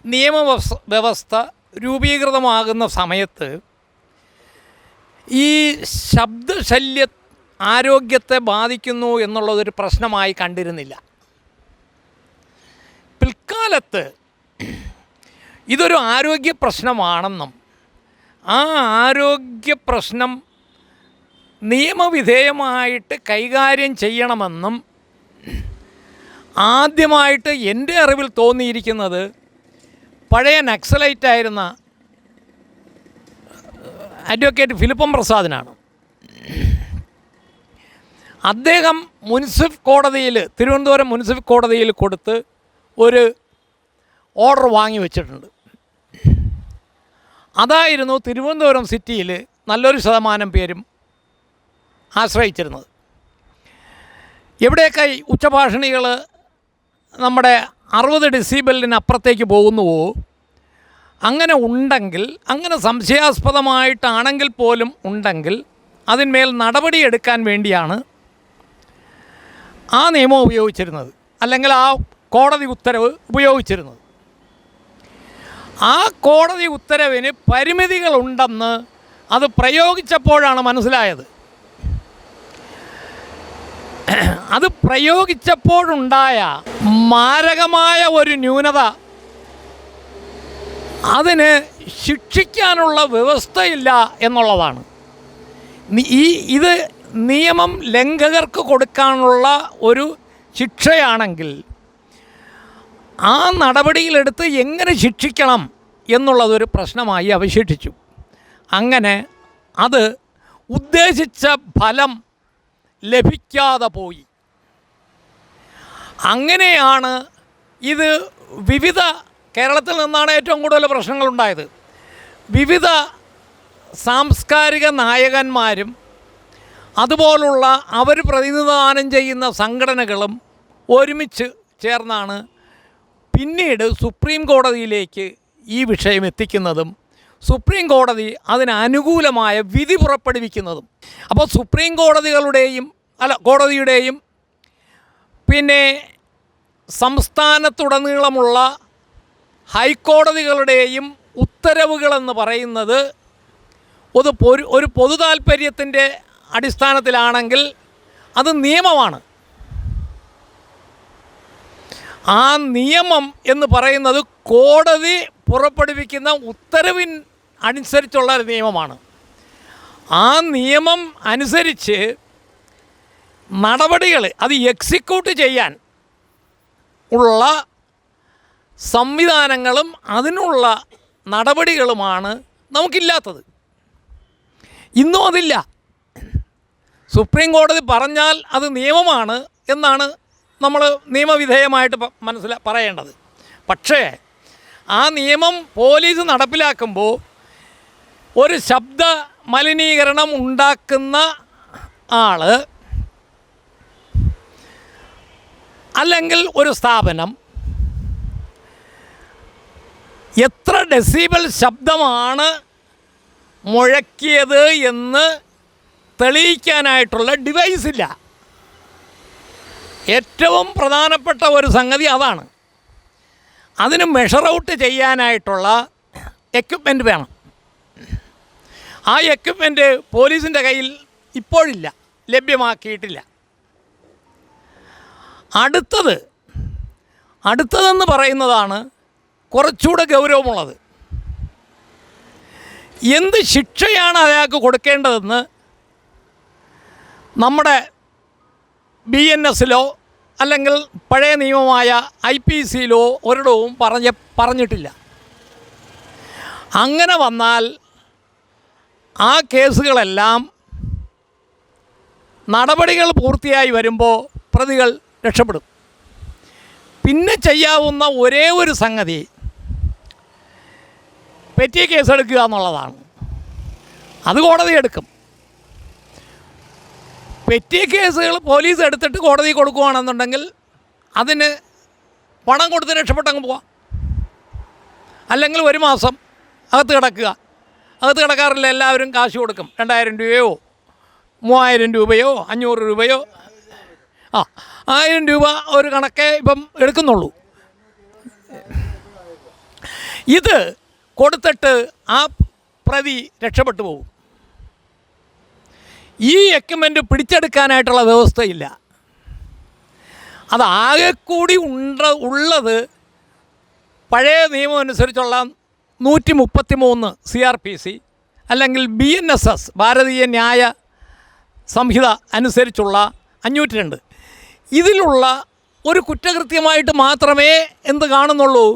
[SPEAKER 3] നിയമവ്യവസ്ഥ രൂപീകൃതമാകുന്ന സമയത്ത് ഈ ശബ്ദശല്യ ആരോഗ്യത്തെ ബാധിക്കുന്നു എന്നുള്ളതൊരു പ്രശ്നമായി കണ്ടിരുന്നില്ല. പിൽക്കാലത്ത് ഇതൊരു ആരോഗ്യ പ്രശ്നമാണെന്നും ആ ആരോഗ്യ പ്രശ്നം നിയമവിധേയമായിട്ട് കൈകാര്യം ചെയ്യണമെന്നും ആദ്യമായിട്ട് എൻ്റെ അറിവിൽ തോന്നിയിരിക്കുന്നത് പഴയ നക്സലൈറ്റായിരുന്ന അഡ്വക്കേറ്റ് ഫിലിപ്പം പ്രസാദിനാണ്. അദ്ദേഹം മുനിസിപ്പൽ കോടതിയിൽ, തിരുവനന്തപുരം മുനിസിപ്പൽ കോടതിയിൽ കൊടുത്ത് ഒരു ഓർഡർ വാങ്ങി വച്ചിട്ടുണ്ട്. അതായിരുന്നു തിരുവനന്തപുരം സിറ്റിയിൽ നല്ലൊരു ശതമാനം പേരും ആശ്രയിച്ചിരുന്നത്. എവിടെയൊക്കെ ഉച്ചഭാഷിണികൾ നമ്മുടെ 60 ഡെസിബലിനപ്പുറത്തേക്ക് പോകുന്നുവോ, അങ്ങനെ ഉണ്ടെങ്കിൽ, അങ്ങനെ സംശയാസ്പദമായിട്ടാണെങ്കിൽ പോലും ഉണ്ടെങ്കിൽ അതിന്മേൽ നടപടിയെടുക്കാൻ വേണ്ടിയാണ് ആ നിയമം ഉപയോഗിച്ചിരുന്നത്, അല്ലെങ്കിൽ ആ കോടതി ഉത്തരവ് ഉപയോഗിച്ചിരുന്നത്. ആ കോടതി ഉത്തരവിന് പരിമിതികളുണ്ടെന്ന് അത് പ്രയോഗിച്ചപ്പോഴാണ് മനസ്സിലായത്. അത് പ്രയോഗിച്ചപ്പോഴുണ്ടായ മാരകമായ ഒരു ന്യൂനത, അതിന് ശിക്ഷിക്കാനുള്ള വ്യവസ്ഥയില്ല എന്നുള്ളതാണ്. ഇത് നിയമം ലംഘകർക്ക് കൊടുക്കാനുള്ള ഒരു ശിക്ഷയാണെങ്കിൽ ആ നടപടിയിലെടുത്ത് എങ്ങനെ ശിക്ഷിക്കണം എന്നുള്ളതൊരു പ്രശ്നമായി അവശേഷിച്ചു. അങ്ങനെ അത് ഉദ്ദേശിച്ച ഫലം ലഭിക്കാതെ പോയി. അങ്ങനെയാണ് ഇത് കേരളത്തിൽ നിന്നാണ് ഏറ്റവും കൂടുതൽ പ്രശ്നങ്ങളുണ്ടായത്. വിവിധ സാംസ്കാരിക നായകന്മാരും അതുപോലുള്ള അവർ പ്രതിനിധാനം ചെയ്യുന്ന സംഘടനകളും ഒരുമിച്ച് ചേർന്നാണ് പിന്നീട് സുപ്രീം കോടതിയിലേക്ക് ഈ വിഷയം എത്തിക്കുന്നതും സുപ്രീം കോടതി അതിന് അനുകൂലമായ വിധി പുറപ്പെടുവിക്കുന്നതും. അപ്പോൾ സുപ്രീം കോടതിയുടെയും പിന്നെ സംസ്ഥാനത്തുടനീളമുള്ള ഹൈക്കോടതികളുടെയും ഉത്തരവുകളെന്ന് പറയുന്നത് ഒരു പൊതു താൽപ്പര്യത്തിൻ്റെ അടിസ്ഥാനത്തിലാണെങ്കിൽ അത് നിയമമാണ്. ആ നിയമം എന്ന് പറയുന്നത് കോടതി പുറപ്പെടുവിക്കുന്ന ഉത്തരവിൻ അനുസരിച്ചുള്ള ഒരു നിയമമാണ്. ആ നിയമം അനുസരിച്ച് നടപടികൾ അത് എക്സിക്യൂട്ട് ചെയ്യാൻ ഉള്ള സംവിധാനങ്ങളും അതിനുള്ള നടപടികളുമാണ് നമുക്കില്ലാത്തത്. ഇന്നും അതില്ല. സുപ്രീം കോടതി പറഞ്ഞാൽ അത് നിയമമാണ് എന്നാണ് നമ്മൾ നിയമവിധേയമായിട്ട് പറയേണ്ടത്. പക്ഷേ ആ നിയമം പോലീസ് നടപ്പിലാക്കുമ്പോൾ ഒരു ശബ്ദ മലിനീകരണം ഉണ്ടാക്കുന്ന ആൾ അല്ലെങ്കിൽ ഒരു സ്ഥാപനം എത്ര ഡെസിബൽ ശബ്ദമാണ് മുഴക്കിയത് എന്ന് തെളിയിക്കാനായിട്ടുള്ള ഡിവൈസില്ല. ഏറ്റവും പ്രധാനപ്പെട്ട ഒരു സംഗതി അതാണ്. അതിന് മെഷർ ഔട്ട് ചെയ്യാനായിട്ടുള്ള എക്യുപ്മെൻറ്റ് വേണം. ആ എക്യുപ്മെൻറ്റ് പോലീസിൻ്റെ കയ്യിൽ ഇപ്പോഴില്ല, ലഭ്യമാക്കിയിട്ടില്ല. അടുത്തതെന്ന് പറയുന്നതാണ് കുറച്ചുകൂടെ ഗൗരവമുള്ളത്. എന്ത് ശിക്ഷയാണ് അയാൾക്ക് കൊടുക്കേണ്ടതെന്ന് നമ്മുടെ BNSലോ അല്ലെങ്കിൽ പഴയ നിയമമായ IPCയിലോ ഒരിടവും പറഞ്ഞിട്ടില്ല. അങ്ങനെ വന്നാൽ ആ കേസുകളെല്ലാം നടപടികൾ പൂർത്തിയായി വരുമ്പോൾ പ്രതികൾ രക്ഷപ്പെടും. പിന്നെ ചെയ്യാവുന്ന ഒരേ ഒരു സംഗതി പെറ്റി കേസെടുക്കുക എന്നുള്ളതാണ്. അത് കോടതി എടുക്കും. പെറ്റി കേസുകൾ പോലീസ് എടുത്തിട്ട് കോടതി കൊടുക്കുകയാണെന്നുണ്ടെങ്കിൽ അതിന് പണം കൊടുത്ത് രക്ഷപ്പെട്ടങ്ങ് പോവാം. അല്ലെങ്കിൽ 1 മാസം അകത്ത് കിടക്കുക. അകത്ത് കിടക്കാറില്ല, എല്ലാവരും കാശ് കൊടുക്കും. 2000 രൂപയോ 3000 രൂപയോ 500 രൂപയോ 1000 രൂപ ഒരു കണക്കേ ഇപ്പം എടുക്കുന്നുള്ളൂ. ഇത് കൊടുത്തിട്ട് ആ പ്രതി രക്ഷപ്പെട്ടു പോകും. ഈ എക്യുപ്മെൻറ്റ് പിടിച്ചെടുക്കാനായിട്ടുള്ള വ്യവസ്ഥയില്ല. അതാകെ കൂടി ഉള്ളത് പഴയ നിയമം അനുസരിച്ചുള്ള 133 CRPC അല്ലെങ്കിൽ BNSS ഭാരതീയ ന്യായ സംഹിത അനുസരിച്ചുള്ള 502 ഇതിലുള്ള ഒരു കുറ്റകൃത്യമായിട്ട് മാത്രമേ എന്ത് കാണുന്നുള്ളൂ,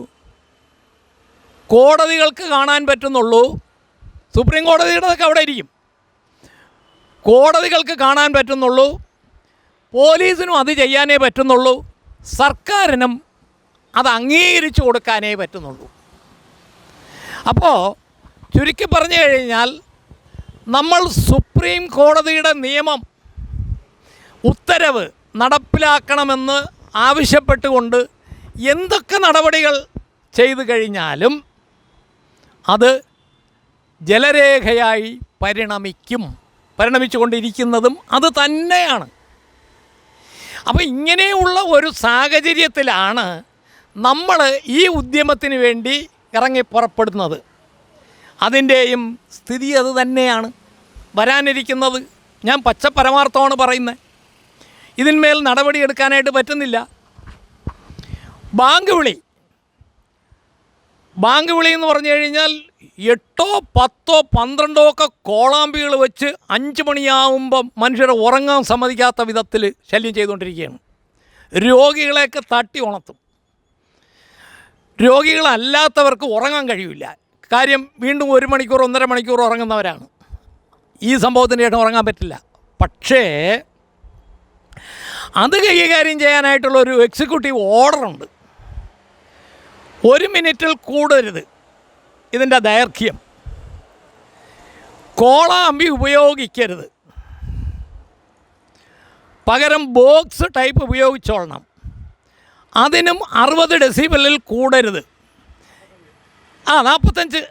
[SPEAKER 3] കോടതികൾക്ക് കാണാൻ പറ്റുന്നുള്ളൂ. സുപ്രീം കോടതിയുടെതൊക്കെ അവിടെ ഇരിക്കും. കോടതികൾക്ക് കാണാൻ പറ്റുന്നുള്ളൂ, പോലീസിനും അത് ചെയ്യാനേ പറ്റുന്നുള്ളൂ, സർക്കാരിനും അത് അംഗീകരിച്ചു കൊടുക്കാനേ പറ്റുന്നുള്ളൂ. അപ്പോൾ ചുരുക്കി പറഞ്ഞു കഴിഞ്ഞാൽ നമ്മൾ സുപ്രീം കോടതിയുടെ നിയമം ഉത്തരവ് നടപ്പിലാക്കണമെന്ന് ആവശ്യപ്പെട്ടുകൊണ്ട് എന്തൊക്കെ നടപടികൾ ചെയ്തു കഴിഞ്ഞാലും അത് ജലരേഖയായി പരിണമിച്ചുകൊണ്ടിരിക്കുന്നതും അത് തന്നെയാണ്. അപ്പോൾ ഇങ്ങനെയുള്ള ഒരു സാഹചര്യത്തിലാണ് നമ്മൾ ഈ ഉദ്യമത്തിന് വേണ്ടി ഇറങ്ങി പുറപ്പെടുന്നത്. അതിൻ്റെയും സ്ഥിതി അത് തന്നെയാണ് വരാനിരിക്കുന്നത്. ഞാൻ പരമാർത്ഥമാണ് പറയുന്നത്. ഇതിന്മേൽ നടപടിയെടുക്കാനായിട്ട് പറ്റുന്നില്ല. ബാങ്ക് വിളി എന്ന് പറഞ്ഞു കഴിഞ്ഞാൽ 8, 10, 12 ഒക്കെ കോളാമ്പികൾ വെച്ച് 5 മണിയാവുമ്പം മനുഷ്യരെ ഉറങ്ങാൻ സമ്മതിക്കാത്ത വിധത്തിൽ ശല്യം ചെയ്തുകൊണ്ടിരിക്കുകയാണ്. രോഗികളെയൊക്കെ തട്ടി ഉണർത്തും. രോഗികളല്ലാത്തവർക്ക് ഉറങ്ങാൻ കഴിയില്ല. കാര്യം വീണ്ടും 1 മണിക്കൂർ 1.5 മണിക്കൂർ ഉറങ്ങുന്നവരാണ്. ഈ സംഭവത്തിന് ശേഷം ഉറങ്ങാൻ പറ്റില്ല. പക്ഷേ അത് കൈകാര്യം ചെയ്യാനായിട്ടുള്ളൊരു എക്സിക്യൂട്ടീവ് ഓർഡറുണ്ട്. 1 മിനിറ്റിൽ കൂടരുത് ഇതിൻ്റെ ദൈർഘ്യം. കോളാമ്പി ഉപയോഗിക്കരുത്. പകരം ബോക്സ് ടൈപ്പ് ഉപയോഗിച്ചോളണം. അതിനും 60 ഡെസിബലിൽ കൂടരുത്. 45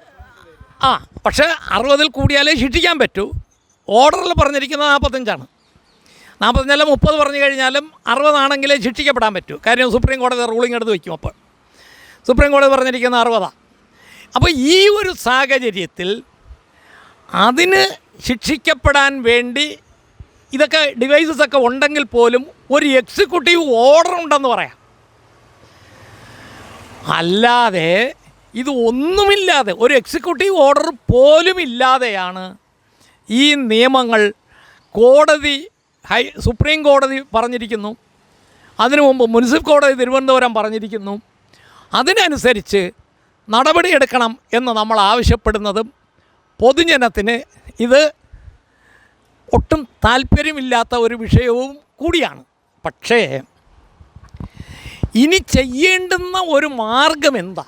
[SPEAKER 3] പക്ഷേ 60-ൽ കൂടിയാലേ ശിക്ഷിക്കാൻ പറ്റൂ. ഓർഡറിൽ പറഞ്ഞിരിക്കുന്നത് 45ആണ്. 45 അല്ല 30 പറഞ്ഞു കഴിഞ്ഞാലും 60 ആണെങ്കിലേ ശിക്ഷിക്കപ്പെടാൻ പറ്റൂ. കാര്യം സുപ്രീം കോടതി റൂളിംഗ് എടുത്ത് വയ്ക്കും. അപ്പോൾ സുപ്രീം കോടതി പറഞ്ഞിരിക്കുന്നത് 60. അപ്പോൾ ഈ ഒരു സാഹചര്യത്തിൽ അതിന് ശിക്ഷിക്കപ്പെടാൻ വേണ്ടി ഇതൊക്കെ ഡിവൈസസൊക്കെ ഉണ്ടെങ്കിൽ പോലും ഒരു എക്സിക്യൂട്ടീവ് ഓർഡർ ഉണ്ടെന്ന് പറയാം. അല്ലാതെ ഇത് ഒന്നുമില്ലാതെ ഒരു എക്സിക്യൂട്ടീവ് ഓർഡർ പോലും ഇല്ലാതെയാണ് ഈ നിയമങ്ങൾ സുപ്രീം കോടതി പറഞ്ഞിരിക്കുന്നു. അതിനു മുമ്പ് മുനിസിപ്പൽ കോടതി തിരുവനന്തപുരം പറഞ്ഞിരിക്കുന്നു. അതിനനുസരിച്ച് നടപടിയെടുക്കണം എന്ന് നമ്മൾ ആവശ്യപ്പെടുന്നതും പൊതുജനത്തിന് ഇത് ഒട്ടും താല്പര്യമില്ലാത്ത ഒരു വിഷയവും കൂടിയാണ്. പക്ഷേ ഇനി ചെയ്യേണ്ടുന്ന ഒരു മാർഗം എന്താ?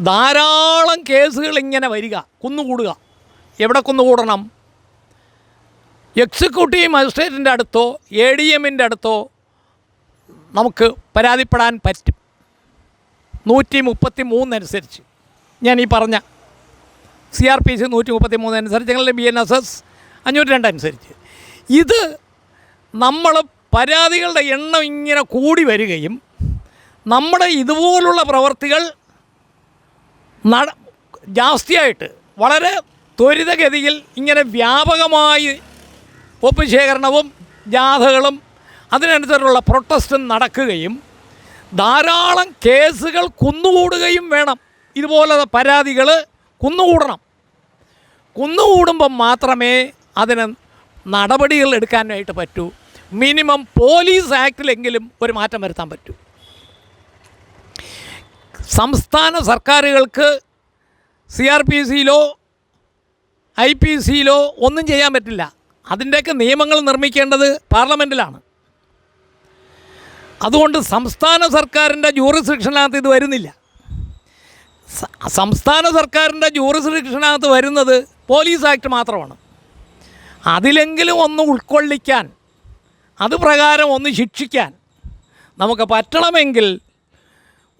[SPEAKER 3] ധാരാളം കേസുകൾ ഇങ്ങനെ വരിക, കുന്നുകൂടുക. എവിടെ കുന്നുകൂടണം? എക്സിക്യൂട്ടീവ് മജിസ്ട്രേറ്റിൻ്റെ അടുത്തോ ADMൻ്റെ അടുത്തോ നമുക്ക് പരാതിപ്പെടാൻ പറ്റും. 133 അനുസരിച്ച്, ഞാൻ ഈ പറഞ്ഞ CRPC 133 അനുസരിച്ച്, ഞങ്ങളുടെ BNSS 502 അനുസരിച്ച്. ഇത് നമ്മൾ പരാതികളുടെ എണ്ണം ഇങ്ങനെ കൂടി വരികയും നമ്മുടെ ഇതുപോലുള്ള പ്രവർത്തികൾ ജാസ്തിയായിട്ട് വളരെ ത്വരിതഗതിയിൽ ഇങ്ങനെ വ്യാപകമായി ഒപ്പ് ശേഖരണവും ജാഥകളും അതിനനുസരിച്ചുള്ള പ്രൊട്ടസ്റ്റും നടക്കുകയും ധാരാളം കേസുകൾ കുന്നുകൂടുകയും വേണം. ഇതുപോലെ പരാതികൾ കുന്നുകൂടണം. കുന്നുകൂടുമ്പം മാത്രമേ അതിന് നടപടികൾ എടുക്കാനായിട്ട് പറ്റൂ. മിനിമം പോലീസ് ആക്ടിലെങ്കിലും ഒരു മാറ്റം വരുത്താൻ പറ്റൂ. സംസ്ഥാന സർക്കാരുകൾക്ക് CRPCയിലോ IPCയിലോ ഒന്നും ചെയ്യാൻ പറ്റില്ല. അതിൻ്റെയൊക്കെ നിയമങ്ങൾ നിർമ്മിക്കേണ്ടത് പാർലമെൻറ്റിലാണ്. അതുകൊണ്ട് സംസ്ഥാന സർക്കാരിൻ്റെ ജൂറിസ്ഡിക്ഷനകത്ത് ഇത് വരുന്നില്ല. സംസ്ഥാന സർക്കാരിൻ്റെ ജൂറിസ്ഡിക്ഷനകത്ത് വരുന്നത് പോലീസ് ആക്ട് മാത്രമാണ്. അതിലെങ്കിലും ഒന്ന് ഉൾക്കൊള്ളിക്കാൻ, അത് പ്രകാരം ഒന്ന് ശിക്ഷിക്കാൻ നമുക്ക് പറ്റണമെങ്കിൽ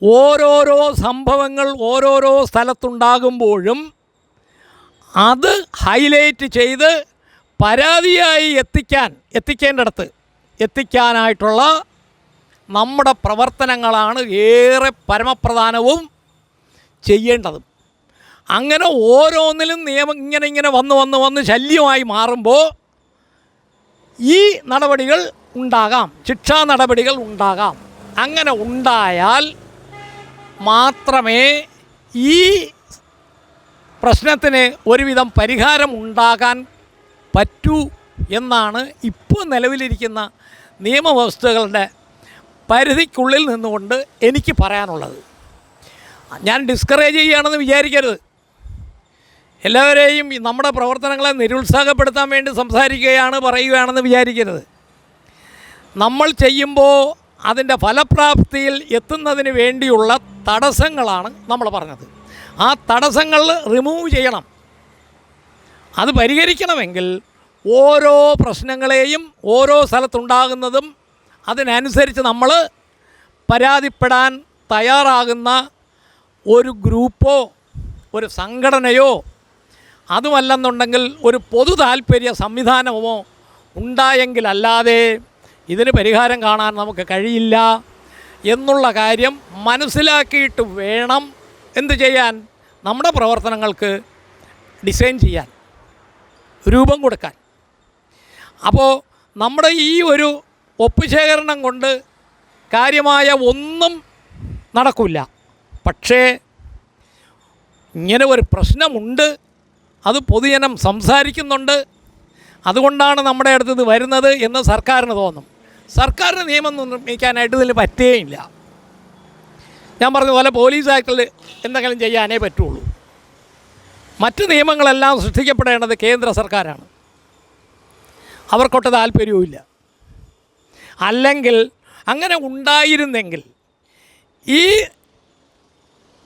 [SPEAKER 3] ഓരോരോ സംഭവങ്ങൾ ഓരോരോ സ്ഥലത്തുണ്ടാകുമ്പോഴും അത് ഹൈലൈറ്റ് ചെയ്ത് പരാതിയായി എത്തിക്കേണ്ടിടത്ത് എത്തിക്കാനായിട്ടുള്ള നമ്മുടെ പ്രവർത്തനങ്ങളാണ് ഏറെ പരമപ്രധാനവും ചെയ്യേണ്ടതും. അങ്ങനെ ഓരോന്നിലും നിയമം ഇങ്ങനെ വന്ന് ശല്യമായി മാറുമ്പോൾ ഈ നടപടികൾ ഉണ്ടാകാം, ശിക്ഷാ നടപടികൾ ഉണ്ടാകാം. അങ്ങനെ ഉണ്ടായാൽ മാത്രമേ ഈ പ്രശ്നത്തിന് ഒരുവിധം പരിഹാരം ഉണ്ടാകാൻ പറ്റൂ എന്നാണ് ഇപ്പോൾ നിലവിലിരിക്കുന്ന നിയമവ്യവസ്ഥകളുടെ പരിധിക്കുള്ളിൽ നിന്നുകൊണ്ട് എനിക്ക് പറയാനുള്ളത്. ഞാൻ ഡിസ്കറേജ് ചെയ്യുകയാണെന്ന് വിചാരിക്കരുത്. എല്ലാവരെയും നമ്മുടെ പ്രവർത്തനങ്ങളെ നിരുത്സാഹപ്പെടുത്താൻ വേണ്ടി പറയുകയാണെന്ന് വിചാരിക്കരുത്. നമ്മൾ ചെയ്യുമ്പോൾ അതിൻ്റെ ഫലപ്രാപ്തിയിൽ എത്തുന്നതിന് വേണ്ടിയുള്ള തടസ്സങ്ങളാണ് നമ്മൾ പറഞ്ഞത്. ആ തടസ്സങ്ങൾ റിമൂവ് ചെയ്യണം. അത് പരിഹരിക്കണമെങ്കിൽ ഓരോ പ്രശ്നങ്ങളെയും ഓരോ സ്ഥലത്തുണ്ടാകുന്നതും അതിനനുസരിച്ച് നമ്മൾ പരാതിപ്പെടാൻ തയ്യാറാകുന്ന ഒരു ഗ്രൂപ്പോ ഒരു സംഘടനയോ അതുമല്ലെന്നുണ്ടെങ്കിൽ ഒരു പൊതു താൽപ്പര്യ സംവിധാനമോ ഉണ്ടായെങ്കിലല്ലാതെ ഇതിന് പരിഹാരം കാണാൻ നമുക്ക് കഴിയില്ല എന്നുള്ള കാര്യം മനസ്സിലാക്കിയിട്ട് വേണം എന്ത് ചെയ്യാൻ, നമ്മുടെ പ്രവർത്തനങ്ങൾക്ക് ഡിസൈൻ ചെയ്യാൻ, രൂപം കൊടുക്കാൻ. അപ്പോൾ നമ്മുടെ ഈ ഒരു ഒപ്പുശേഖരണം കൊണ്ട് കാര്യമായ ഒന്നും നടക്കില്ല. പക്ഷേ ഇങ്ങനെ ഒരു പ്രശ്നമുണ്ട്, അത് പൊതുജനം സംസാരിക്കുന്നുണ്ട്, അതുകൊണ്ടാണ് നമ്മുടെ അടുത്ത് ഇത് വരുന്നത് എന്ന് സർക്കാരിന് തോന്നും. സർക്കാരിന് നിയമം നിർമ്മിക്കാനായിട്ട് ഇതിൽ പറ്റുകയില്ല. ഞാൻ പറഞ്ഞ പോലെ പോലീസ് ആക്ടിൽ എന്തെങ്കിലും ചെയ്യാനേ പറ്റുള്ളൂ. മറ്റ് നിയമങ്ങളെല്ലാം സൃഷ്ടിക്കപ്പെടേണ്ടത് കേന്ദ്ര സർക്കാരാണ്. അവർക്കൊട്ട് താല്പര്യവുമില്ല. അല്ലെങ്കിൽ അങ്ങനെ ഉണ്ടായിരുന്നെങ്കിൽ ഈ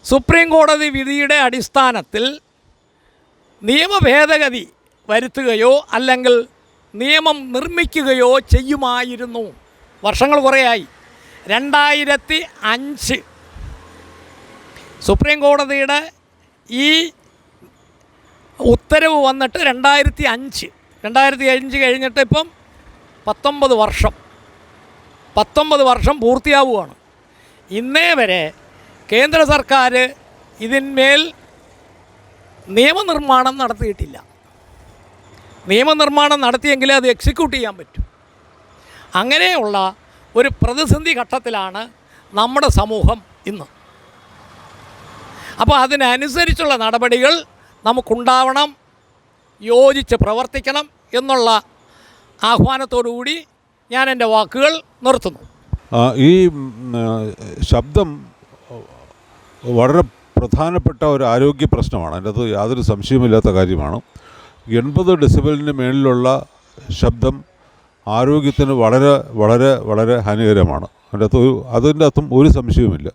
[SPEAKER 3] സുപ്രീം കോടതി വിധിയുടെ അടിസ്ഥാനത്തിൽ നിയമഭേദഗതി വരുത്തുകയോ അല്ലെങ്കിൽ നിയമം നിർമ്മിക്കുകയോ ചെയ്യുമായിരുന്നു. വർഷങ്ങൾ കുറേയായി. 2005 സുപ്രീം കോടതിയുടെ ഈ ഉത്തരവ് വന്നിട്ട് 2005 കഴിഞ്ഞിട്ട് ഇപ്പം 19 വർഷം പൂർത്തിയാവുകയാണ്. ഇന്നേ വരെ കേന്ദ്ര സർക്കാർ ഇതിന്മേൽ നിയമനിർമ്മാണം നടത്തിയിട്ടില്ല. നിയമനിർമ്മാണം നടത്തിയെങ്കിലേ അത് എക്സിക്യൂട്ട് ചെയ്യാൻ പറ്റും. അങ്ങനെയുള്ള ഒരു പ്രതിസന്ധി ഘട്ടത്തിലാണ് നമ്മുടെ സമൂഹം ഇന്ന്. അപ്പോൾ അതിനനുസരിച്ചുള്ള നടപടികൾ നമുക്കുണ്ടാവണം, യോജിച്ച് പ്രവർത്തിക്കണം എന്നുള്ള ആഹ്വാനത്തോടുകൂടി ഞാൻ എൻ്റെ വാക്കുകൾ നിർത്തുന്നു.
[SPEAKER 4] ഈ ശബ്ദം വളരെ പ്രധാനപ്പെട്ട ഒരു ആരോഗ്യ പ്രശ്നമാണ്. അതിൻ്റെ അത് യാതൊരു സംശയമില്ലാത്ത കാര്യമാണ്. 80 ഡെസിബലിന് മേളിലുള്ള ശബ്ദം ആരോഗ്യത്തിന് വളരെ വളരെ വളരെ ഹാനികരമാണ്. അതിൻ്റെ അകത്തും ഒരു സംശയവുമില്ല.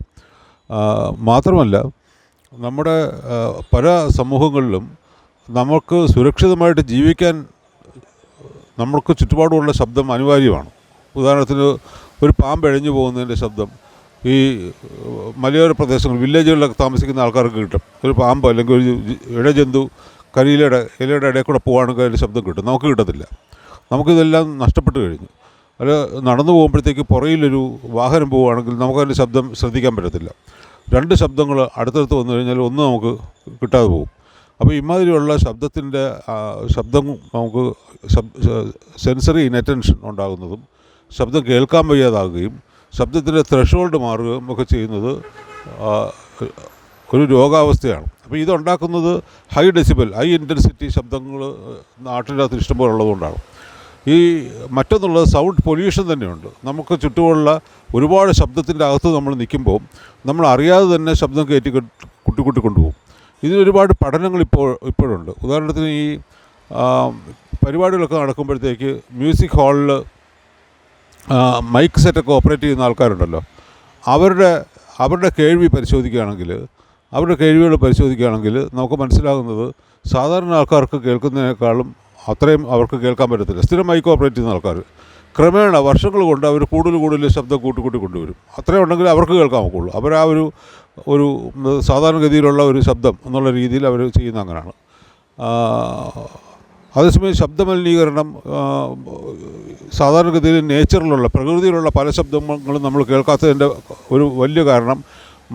[SPEAKER 4] മാത്രമല്ല, നമ്മുടെ പല സമൂഹങ്ങളിലും നമുക്ക് സുരക്ഷിതമായിട്ട് ജീവിക്കാൻ നമുക്ക് ചുറ്റുപാടുമുള്ള ശബ്ദം അനിവാര്യമാണ്. ഉദാഹരണത്തിന് ഒരു പാമ്പ് എഴഞ്ഞു പോകുന്നതിൻ്റെ ശബ്ദം ഈ മലയോര പ്രദേശങ്ങൾ വില്ലേജുകളിലൊക്കെ താമസിക്കുന്ന ആൾക്കാർക്ക് കിട്ടും. ഒരു പാമ്പ് അല്ലെങ്കിൽ ഒരു ഇഴജന്തു ഇലയുടെ ഇടയിൽ കൂടെ പോവുകയാണെങ്കിൽ അതിൻ്റെ ശബ്ദം കിട്ടും. നമുക്ക് കിട്ടത്തില്ല. നമുക്കിതെല്ലാം നഷ്ടപ്പെട്ട് കഴിഞ്ഞു. അത് നടന്നു പോകുമ്പോഴത്തേക്ക് പുറയിലൊരു വാഹനം പോവുകയാണെങ്കിൽ നമുക്കതിൻ്റെ ശബ്ദം ശ്രദ്ധിക്കാൻ പറ്റത്തില്ല. 2 ശബ്ദങ്ങൾ അടുത്തടുത്ത് വന്നു കഴിഞ്ഞാൽ ഒന്ന് നമുക്ക് കിട്ടാതെ പോകും. അപ്പോൾ ഇമാതിരിയുള്ള ശബ്ദം നമുക്ക് സെൻസറി ഇനറ്റൻഷൻ ഉണ്ടാകുന്നതും ശബ്ദം കേൾക്കാൻ വയ്യാതാകുകയും ശബ്ദത്തിൻ്റെ ത്രഷോൾഡ് മാറുകയും ഒക്കെ ചെയ്യുന്നത് ഒരു രോഗാവസ്ഥയാണ്. അപ്പോൾ ഇതുണ്ടാക്കുന്നത് ഹൈ ഡെസിബൽ, ഹൈ ഇൻറ്റൻസിറ്റി ശബ്ദങ്ങൾ നാട്ടിൻ്റെ അകത്ത് ഇഷ്ടംപോലെ ഉള്ളതുകൊണ്ടാണ്. ഈ മറ്റൊന്നുള്ളത് സൗണ്ട് പൊല്യൂഷൻ തന്നെയുണ്ട്. നമുക്ക് ചുറ്റുമുള്ള ഒരുപാട് ശബ്ദത്തിൻ്റെ അകത്ത് നമ്മൾ നിൽക്കുമ്പോൾ നമ്മൾ അറിയാതെ തന്നെ ശബ്ദം കയറ്റി കുട്ടി കൊണ്ടുപോകും. ഇതിനൊരുപാട് പഠനങ്ങൾ ഇപ്പോഴുണ്ട്. ഉദാഹരണത്തിന് ഈ പരിപാടികളൊക്കെ നടക്കുമ്പോഴത്തേക്ക് മ്യൂസിക് ഹാളിൽ മൈക്ക് സെറ്റൊക്കെ ഓപ്പറേറ്റ് ചെയ്യുന്ന ആൾക്കാരുണ്ടല്ലോ, അവരുടെ കേൾവി പരിശോധിക്കുകയാണെങ്കിൽ നമുക്ക് മനസ്സിലാകുന്നത് സാധാരണ ആൾക്കാർക്ക് കേൾക്കുന്നതിനേക്കാളും അത്രയും അവർക്ക് കേൾക്കാൻ പറ്റത്തില്ല. സ്ഥിരം മൈക്ക് ഓപ്പറേറ്റ് ചെയ്യുന്ന ആൾക്കാർ ക്രമേണ വർഷങ്ങൾ കൊണ്ട് അവർ കൂടുതൽ ശബ്ദം കൂട്ടി കൊണ്ടുവരും. അത്രയും ഉണ്ടെങ്കിൽ അവർക്ക് കേൾക്കാൻ ഒക്കുള്ളൂ. അവർ ആ ഒരു സാധാരണഗതിയിലുള്ള ഒരു ശബ്ദം എന്നുള്ള രീതിയിൽ അവർ ചെയ്യുന്ന അങ്ങനെയാണ്. അതേസമയം ശബ്ദമലിനീകരണം സാധാരണഗതിയിൽ നേച്ചറിലുള്ള പ്രകൃതിയിലുള്ള പല ശബ്ദങ്ങളും നമ്മൾ കേൾക്കാത്തതിൻ്റെ ഒരു വലിയ കാരണം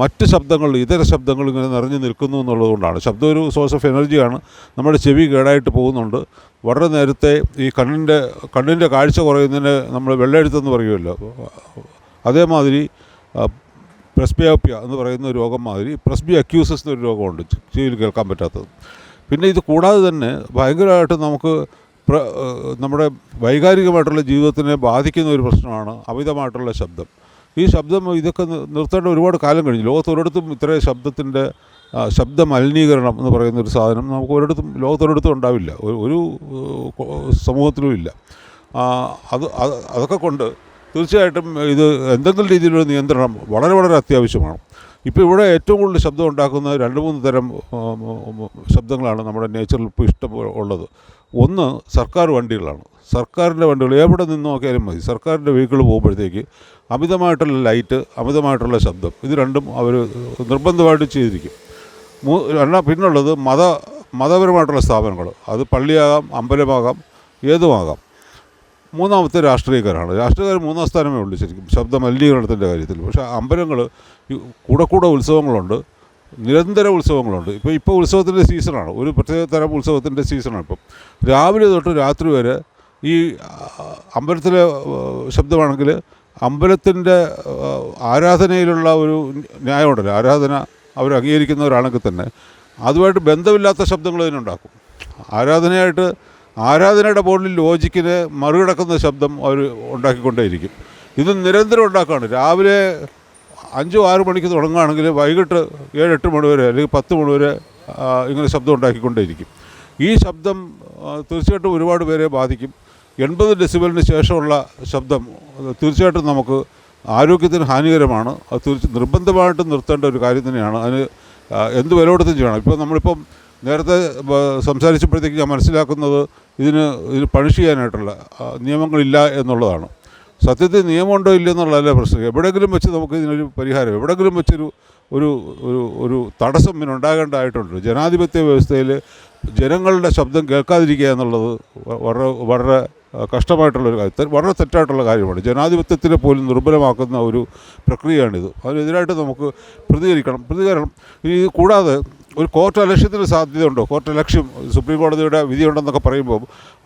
[SPEAKER 4] മറ്റ് ശബ്ദങ്ങൾ, ഇതര ശബ്ദങ്ങൾ ഇങ്ങനെ നിറഞ്ഞു നിൽക്കുന്നു എന്നുള്ളതുകൊണ്ടാണ്. ശബ്ദം ഒരു സോഴ്സ് ഓഫ് എനർജിയാണ്. നമ്മുടെ ചെവി കേടായിട്ട് പോകുന്നുണ്ട്. വളരെ നേരത്തെ ഈ കണ്ണിൻ്റെ കാഴ്ച കുറയുന്നതിന് നമ്മൾ വെള്ളെഴുത്തെന്ന് പറയുമല്ലോ, അതേമാതിരി പ്രസ്ബിയോപ്യ എന്ന് പറയുന്ന ഒരു രോഗം മാതിരി പ്രസ്ബി അക്യൂസസ് എന്നൊരു രോഗമുണ്ട്, ചെവിയിൽ കേൾക്കാൻ പറ്റാത്തത്. പിന്നെ ഇത് കൂടാതെ തന്നെ ഭയങ്കരമായിട്ട് നമുക്ക് നമ്മുടെ വൈകാരികമായിട്ടുള്ള ജീവിതത്തിനെ ബാധിക്കുന്ന ഒരു പ്രശ്നമാണ് അമിതമായിട്ടുള്ള ശബ്ദം. ഈ ശബ്ദം ഇതൊക്കെ നിർത്തേണ്ട ഒരുപാട് കാലം കഴിഞ്ഞു. ലോകത്തൊരിടത്തും ഇത്രയും ശബ്ദ മലിനീകരണം എന്ന് പറയുന്നൊരു സാധനം നമുക്ക് ലോകത്തൊരിടത്തും ഉണ്ടാവില്ല, ഒരു സമൂഹത്തിലും ഇല്ല. അതൊക്കെ കൊണ്ട് തീർച്ചയായിട്ടും ഇത് എന്തെങ്കിലും രീതിയിലുള്ള നിയന്ത്രണം വളരെ വളരെ അത്യാവശ്യമാണ്. ഇപ്പോൾ ഇവിടെ ഏറ്റവും കൂടുതൽ ശബ്ദം ഉണ്ടാക്കുന്ന 2-3 തരം ശബ്ദങ്ങളാണ് നമ്മുടെ നേച്ചറിൽ ഇപ്പോൾ ഇഷ്ടം ഉള്ളത്. ഒന്ന് സർക്കാർ വണ്ടികളാണ്. സർക്കാരിൻ്റെ വണ്ടികൾ എവിടെ നിന്ന് നോക്കിയാലും മതി. സർക്കാരിൻ്റെ വെഹിക്കിൾ പോകുമ്പോഴത്തേക്ക് അമിതമായിട്ടുള്ള ലൈറ്റ്, അമിതമായിട്ടുള്ള ശബ്ദം, ഇത് രണ്ടും അവർ നിർബന്ധമായിട്ട് ചെയ്തിരിക്കും. പിന്നുള്ളത് മതപരമായിട്ടുള്ള സ്ഥാപനങ്ങൾ. അത് പള്ളിയാകാം, അമ്പലമാകാം, ഏതുമാകാം. മൂന്നാമത്തെ രാഷ്ട്രീയക്കാരാണ്. രാഷ്ട്രീയക്കാർ 3-ാം സ്ഥാനമേ ഉള്ളൂ ശരിക്കും ശബ്ദ മലിനീകരണത്തിൻ്റെ കാര്യത്തിൽ. പക്ഷേ അമ്പലങ്ങൾ കൂടെ ഉത്സവങ്ങളുണ്ട്, നിരന്തര ഉത്സവങ്ങളുണ്ട്. ഇപ്പോൾ ഉത്സവത്തിൻ്റെ സീസണാണ്, ഒരു പ്രത്യേക തരം ഉത്സവത്തിൻ്റെ സീസണാണ്. ഇപ്പം രാവിലെ തൊട്ട് രാത്രി വരെ ഈ അമ്പലത്തിലെ ശബ്ദമാണെങ്കിൽ അമ്പലത്തിൻ്റെ ആരാധനയിലുള്ള ഒരു ന്യായമുണ്ടല്ലോ, ആരാധന അവർ അംഗീകരിക്കുന്നവരാണെങ്കിൽ തന്നെ അതുമായിട്ട് ബന്ധമില്ലാത്ത ശബ്ദങ്ങൾ ഇതിനുണ്ടാക്കും. ആരാധനയുടെ ബോർഡിൽ ലോജിക്കിനെ മറികടക്കുന്ന ശബ്ദം അവർ ഉണ്ടാക്കിക്കൊണ്ടേയിരിക്കും. ഇത് നിരന്തരം ഉണ്ടാക്കുകയാണ്. രാവിലെ 5-6 മണിക്ക് തുടങ്ങുകയാണെങ്കിൽ വൈകിട്ട് 7-8 മണി വരെ അല്ലെങ്കിൽ 10 മണി വരെ ഇങ്ങനെ ശബ്ദം ഉണ്ടാക്കിക്കൊണ്ടേയിരിക്കും. ഈ ശബ്ദം തീർച്ചയായിട്ടും ഒരുപാട് പേരെ ബാധിക്കും. 80 ഡെസിബലിന് ശേഷമുള്ള ശബ്ദം തീർച്ചയായിട്ടും നമുക്ക് ആരോഗ്യത്തിന് ഹാനികരമാണ്. അത് നിർബന്ധമായിട്ടും നിർത്തേണ്ട ഒരു കാര്യം തന്നെയാണ്. അതിന് എന്ത് വില കൊടുത്തും ചെയ്യണം. നമ്മളിപ്പം നേരത്തെ സംസാരിച്ചപ്പോഴത്തേക്ക് ഞാൻ മനസ്സിലാക്കുന്നത് ഇതിന് പണിഷ് ചെയ്യാനായിട്ടുള്ള നിയമങ്ങളില്ല എന്നുള്ളതാണ്. സത്യത്തിൽ നിയമമുണ്ടോ ഇല്ലെന്നുള്ളതല്ല പ്രശ്നം. എവിടെയെങ്കിലും വെച്ച് നമുക്ക് ഇതിനൊരു പരിഹാരം, എവിടെയെങ്കിലും വെച്ചൊരു ഒരു തടസ്സം ഇതിനുണ്ടാകേണ്ടതായിട്ടുണ്ട്. ജനാധിപത്യ വ്യവസ്ഥയിൽ ജനങ്ങളുടെ ശബ്ദം കേൾക്കാതിരിക്കുക എന്നുള്ളത് വളരെ കഷ്ടമായിട്ടുള്ളൊരു കാര്യം, വളരെ തെറ്റായിട്ടുള്ള കാര്യമാണ്. ജനാധിപത്യത്തിനെ പോലും ദുർബലമാക്കുന്ന ഒരു പ്രക്രിയയാണിത്. അതിനെതിരായിട്ട് നമുക്ക് പ്രതികരണം. ഈ കൂടാതെ ഒരു കോർട്ട് അലക്ഷ്യത്തിന് സാധ്യതയുണ്ടോ? കോർട്ട് അലക്ഷ്യം, സുപ്രീം കോടതിയുടെ വിധിയുണ്ടെന്നൊക്കെ പറയുമ്പോൾ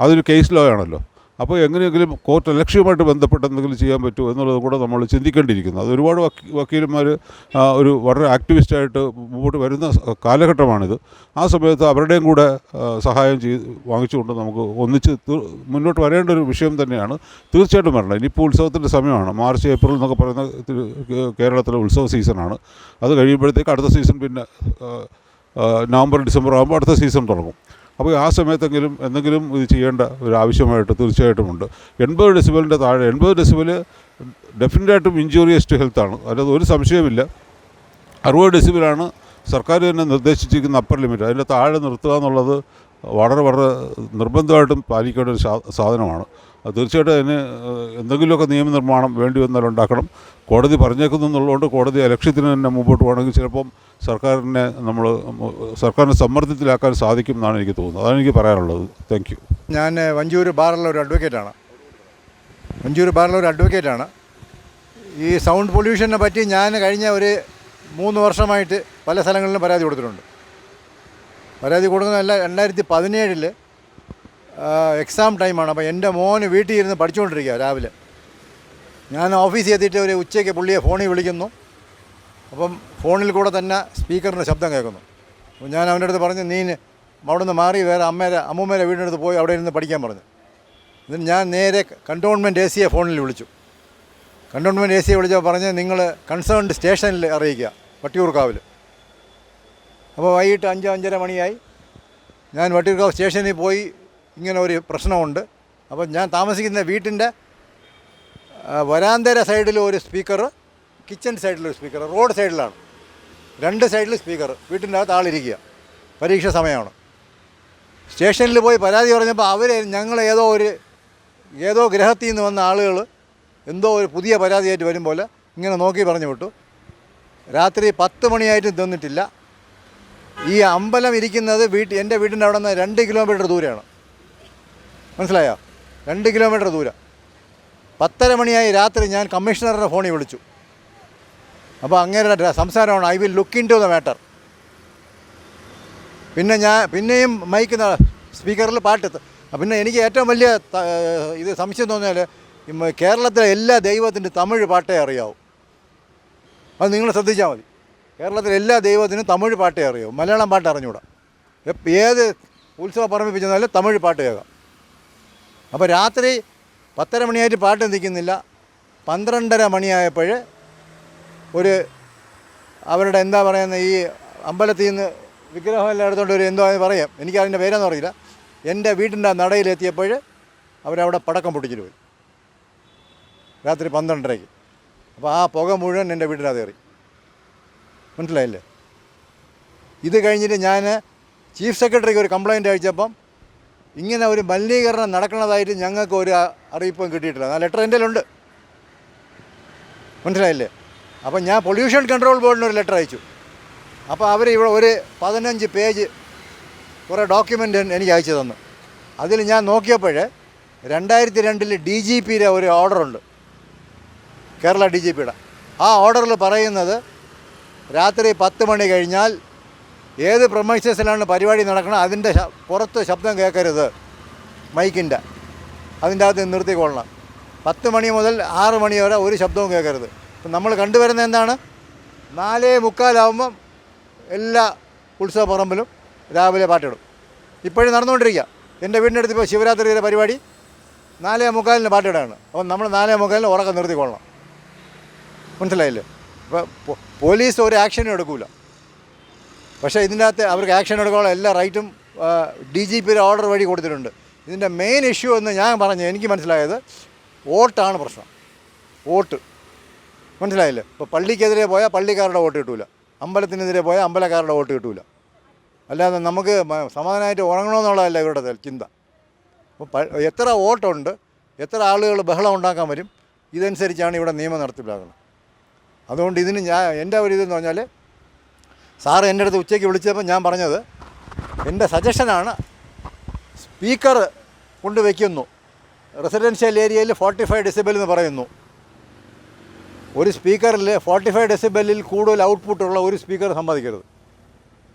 [SPEAKER 4] അതൊരു കേസ് ലോ ആണല്ലോ. അപ്പോൾ എങ്ങനെയെങ്കിലും കോർട്ട് അലക്ഷ്യവുമായിട്ട് ബന്ധപ്പെട്ട് എന്തെങ്കിലും ചെയ്യാൻ പറ്റുമോ എന്നുള്ളത് കൂടെ നമ്മൾ ചിന്തിക്കേണ്ടിയിരിക്കുന്നു. അത് ഒരുപാട് വക്കീലന്മാർ ഒരു വളരെ ആക്ടിവിസ്റ്റായിട്ട് മുമ്പോട്ട് വരുന്ന കാലഘട്ടമാണിത്. ആ സമയത്ത് അവരുടെയും കൂടെ സഹായം വാങ്ങിച്ചുകൊണ്ട് നമുക്ക് ഒന്നിച്ച് മുന്നോട്ട് വരേണ്ട ഒരു വിഷയം തന്നെയാണ്. തീർച്ചയായിട്ടും വരണം. ഇനിയിപ്പോൾ ഉത്സവത്തിൻ്റെ സമയമാണ്. മാർച്ച്, ഏപ്രിൽ എന്നൊക്കെ പറയുന്ന കേരളത്തിലെ ഉത്സവ സീസണാണ്. അത് കഴിയുമ്പോഴത്തേക്ക് അടുത്ത സീസൺ പിന്നെ നവംബർ, ഡിസംബർ ആകുമ്പോൾ അടുത്ത സീസൺ തുടങ്ങും. അപ്പോൾ ആ സമയത്തെങ്കിലും എന്തെങ്കിലും ഇത് ചെയ്യേണ്ട ഒരു ആവശ്യമായിട്ട് തീർച്ചയായിട്ടുമുണ്ട്. 80 ഡെസിബലിൻ്റെ താഴെ, 80 ഡെസിബൽ ഡെഫിനറ്റായിട്ടും ഇഞ്ചൂറിയസ് ടു ഹെൽത്താണ്, അതിനകത്ത് ഒരു സംശയമില്ല. 60 ഡെസിബലാണ് സർക്കാർ തന്നെ നിർദ്ദേശിച്ചിരിക്കുന്ന അപ്പർ ലിമിറ്റ്. അതിൻ്റെ താഴെ നിർത്തുക എന്നുള്ളത് വളരെ വളരെ നിർബന്ധമായിട്ടും പാലിക്കേണ്ട ഒരു സാധനമാണ്. അത് തീർച്ചയായിട്ടും അതിന് എന്തെങ്കിലുമൊക്കെ നിയമനിർമ്മാണം വേണ്ടി വന്നാൽ ഉണ്ടാക്കണം. കോടതി പറഞ്ഞേക്കുന്നുള്ളതുകൊണ്ട് കോടതി ലക്ഷ്യത്തിന് തന്നെ മുമ്പോട്ട് പോകണമെങ്കിൽ ചിലപ്പം സർക്കാരിനെ സമ്മർദ്ദത്തിലാക്കാൻ സാധിക്കും എന്നാണ് എനിക്ക് തോന്നുന്നത്. അതാണ് എനിക്ക് പറയാനുള്ളത്. Thank you.
[SPEAKER 5] ഞാൻ വഞ്ചൂർ ബാറിലൊരു അഡ്വക്കേറ്റാണ്. ഈ സൗണ്ട് പൊല്യൂഷനെ പറ്റി ഞാൻ കഴിഞ്ഞ ഒരു 3 വർഷമായിട്ട് പല സ്ഥലങ്ങളിലും പരാതി കൊടുത്തിട്ടുണ്ട്. പരാതി കൊടുക്കുന്നതല്ല, 2017 എക്സാം ടൈമാണ്. അപ്പോൾ എൻ്റെ മോന് വീട്ടിൽ ഇരുന്ന് പഠിച്ചുകൊണ്ടിരിക്കുക. രാവിലെ ഞാൻ ഓഫീസിൽ എത്തിയിട്ട് ഒരു ഉച്ചയ്ക്ക് പുള്ളിയെ ഫോണിൽ വിളിക്കുന്നു. അപ്പം ഫോണിൽ കൂടെ തന്നെ സ്പീക്കറിൻ്റെ ശബ്ദം കേൾക്കുന്നു. അപ്പോൾ ഞാൻ അവൻ്റെ അടുത്ത് പറഞ്ഞു, നീ അവിടെ നിന്ന് മാറി വേറെ അമ്മൂമ്മേരെ വീടിനടുത്ത് പോയി അവിടെ ഇരുന്ന് പഠിക്കാൻ പറഞ്ഞു. എന്നിട്ട് ഞാൻ നേരെ കണ്ടോൺമെൻറ്റ് AC ഫോണിൽ വിളിച്ചു. കണ്ടോൺമെൻറ്റ് AC വിളിച്ചപ്പോൾ പറഞ്ഞ് നിങ്ങൾ കൺസേൺഡ് സ്റ്റേഷനിൽ അറിയിക്കുക, വട്ടിയൂർക്കാവിൽ. അപ്പോൾ വൈകിട്ട് 5-5:30 മണിയായി. ഞാൻ വട്ടിയൂർക്കാവ് സ്റ്റേഷനിൽ പോയി, ഇങ്ങനെ ഒരു പ്രശ്നമുണ്ട്. അപ്പോൾ ഞാൻ താമസിക്കുന്ന വീട്ടിൻ്റെ വരാന്തര സൈഡിൽ ഒരു സ്പീക്കർ, കിച്ചൺ സൈഡിലൊരു സ്പീക്കർ, റോഡ് സൈഡിലാണ് 2 സൈഡിൽ സ്പീക്കർ. വീട്ടിൻ്റെ അകത്ത് ആളിരിക്കുക, പരീക്ഷ സമയമാണ്. സ്റ്റേഷനിൽ പോയി പരാതി പറഞ്ഞപ്പോൾ ഞങ്ങൾ ഏതോ ഗ്രഹത്തിൽ നിന്ന് വന്ന ആളുകൾ എന്തോ ഒരു പുതിയ പരാതിയായിട്ട് വരും പോലെ ഇങ്ങനെ നോക്കി പറഞ്ഞു വിട്ടു. രാത്രി 10 മണിയായിട്ടും തന്നിട്ടില്ല. ഈ അമ്പലം ഇരിക്കുന്നത് എൻ്റെ വീടിൻ്റെ അവിടെ നിന്ന് 2 കിലോമീറ്റർ ദൂരെയാണ്. മനസ്സിലായോ? 2 കിലോമീറ്റർ ദൂരം. 10:30 മണിയായി രാത്രി. ഞാൻ കമ്മീഷണറുടെ ഫോണിൽ വിളിച്ചു. അപ്പോൾ അങ്ങേരുടെ സംസാരമാണ്, I will look into the matter. പിന്നെയും മൈക്ക് സ്പീക്കറിൽ പാട്ട്. പിന്നെ എനിക്ക് ഏറ്റവും വലിയ ഇത് സംശയം തോന്നിയാൽ കേരളത്തിലെ എല്ലാ ദൈവത്തിൻ്റെ തമിഴ് പാട്ടേ അറിയാവൂ. അത് നിങ്ങൾ ശ്രദ്ധിച്ചാൽ മതി. കേരളത്തിലെ എല്ലാ ദൈവത്തിനും തമിഴ് പാട്ടേ അറിയാവൂ, മലയാളം പാട്ട് അറിഞ്ഞുകൂടാ. ഏത് ഉത്സവം പറമ്പിപ്പിച്ചെന്നാലും തമിഴ് പാട്ട് കേൾക്കാം. അപ്പോൾ രാത്രി 10:30 മണിയായിട്ട് പാട്ട് നിൽക്കുന്നില്ല. 12:30 മണിയായപ്പോൾ അവരുടെ എന്താ പറയുന്ന ഈ അമ്പലത്തിൽ നിന്ന് വിഗ്രഹം എല്ലാം എടുത്തുകൊണ്ട് എന്തോ പറയാം, എനിക്കതിൻ്റെ പേരെന്ന് അറിയില്ല. എൻ്റെ വീട്ടിൻ്റെ നടയിലെത്തിയപ്പോൾ അവരവിടെ പടക്കം പൊട്ടിച്ചിട്ട് പോയി രാത്രി 12:30. അപ്പോൾ ആ പുക മുഴുവൻ എൻ്റെ വീട്ടിനകത്ത് കയറി. മനസ്സിലായില്ലേ? ഇത് കഴിഞ്ഞിട്ട് ഞാൻ ചീഫ് സെക്രട്ടറിക്ക് ഒരു കംപ്ലയിൻ്റ് അയച്ചപ്പം ഇങ്ങനെ ഒരു മലിനീകരണം നടക്കുന്നതായിട്ട് ഞങ്ങൾക്ക് ഒരു അറിയിപ്പും കിട്ടിയിട്ടില്ല. ആ ലെറ്റർ എൻ്റെ കയ്യിലുണ്ട്. മനസ്സിലായില്ലേ? അപ്പം ഞാൻ പൊല്യൂഷൻ കൺട്രോൾ ബോർഡിന് ഒരു ലെറ്റർ അയച്ചു. അപ്പോൾ അവർ ഇവിടെ ഒരു 15 പേജ് കുറേ ഡോക്യുമെൻ്റ് എനിക്ക് അയച്ചു തന്നു. അതിൽ ഞാൻ നോക്കിയപ്പോൾ 2002 DGPയുടെ ഒരു ഓർഡറുണ്ട്, കേരള DGPയുടെ. ആ ഓർഡറിൽ പറയുന്നത് രാത്രി 10 മണി കഴിഞ്ഞാൽ ഏത് പ്രൊമൈസസിലാണ് പരിപാടി നടക്കണം അതിൻ്റെ പുറത്ത് ശബ്ദം കേൾക്കരുത്, മൈക്കിൻ്റെ അതിൻ്റെ അകത്ത് നിർത്തിക്കൊള്ളണം. 10 മണി മുതൽ 6 മണി വരെ ഒരു ശബ്ദവും കേൾക്കരുത്. ഇപ്പം നമ്മൾ കണ്ടുവരുന്നത് എന്താണ്? 4:45 എല്ലാ ഉത്സവ പറമ്പിലും രാവിലെ പാട്ടിടും. ഇപ്പോഴും നടന്നുകൊണ്ടിരിക്കുക. എൻ്റെ വീടിൻ്റെ അടുത്ത് ഇപ്പോൾ ശിവരാത്രിയുടെ പരിപാടി 4:45 പാട്ടിടാണ്. അപ്പം നമ്മൾ 4:45 ഉറക്കം നിർത്തിക്കൊള്ളണം. മനസ്സിലായില്ലേ? ഇപ്പോൾ പോലീസ് ഒരു ആക്ഷനും എടുക്കില്ല. പക്ഷേ ഇതിൻ്റെ അകത്ത് അവർക്ക് ആക്ഷൻ എടുക്കാനുള്ള എല്ലാ റൈറ്റും DGPയുടെ ഓർഡർ വഴി കൊടുത്തിട്ടുണ്ട്. ഇതിൻ്റെ മെയിൻ ഇഷ്യൂ എന്ന് ഞാൻ പറഞ്ഞു എനിക്ക് മനസ്സിലായത് വോട്ടാണ് പ്രശ്നം. വോട്ട് മനസ്സിലായില്ലേ? ഇപ്പോൾ പള്ളിക്കെതിരെ പോയാൽ പള്ളിക്കാരുടെ വോട്ട് കിട്ടൂല, അമ്പലത്തിനെതിരെ പോയാൽ അമ്പലക്കാരുടെ വോട്ട് കിട്ടൂല. അല്ലാതെ നമുക്ക് സമാധാനമായിട്ട് ഉറങ്ങണമെന്നുള്ളതല്ല ഇവരുടെ ചിന്ത. അപ്പോൾ എത്ര വോട്ടുണ്ട്, എത്ര ആളുകൾ ബഹളം ഉണ്ടാക്കാൻ വരും, ഇതനുസരിച്ചാണ് ഇവിടെ നിയമം നടപ്പിലാക്കുന്നത്. അതുകൊണ്ട് ഇതിന് എൻ്റെ ഒരു ഇതെന്ന് പറഞ്ഞാൽ, സാറ് എൻ്റെ അടുത്ത് ഉച്ചയ്ക്ക് വിളിച്ചപ്പോൾ ഞാൻ പറഞ്ഞത് എൻ്റെ സജഷനാണ്, സ്പീക്കർ കൊണ്ടുവയ്ക്കുന്നു. റെസിഡൻഷ്യൽ ഏരിയയിൽ 45 ഡെസിബൽ എന്ന് പറയുന്നു. ഒരു സ്പീക്കറിൽ 45 ഡെസിബലിൽ കൂടുതൽ ഔട്ട്പുട്ടുള്ള ഒരു സ്പീക്കർ സമ്മതിക്കരുത്.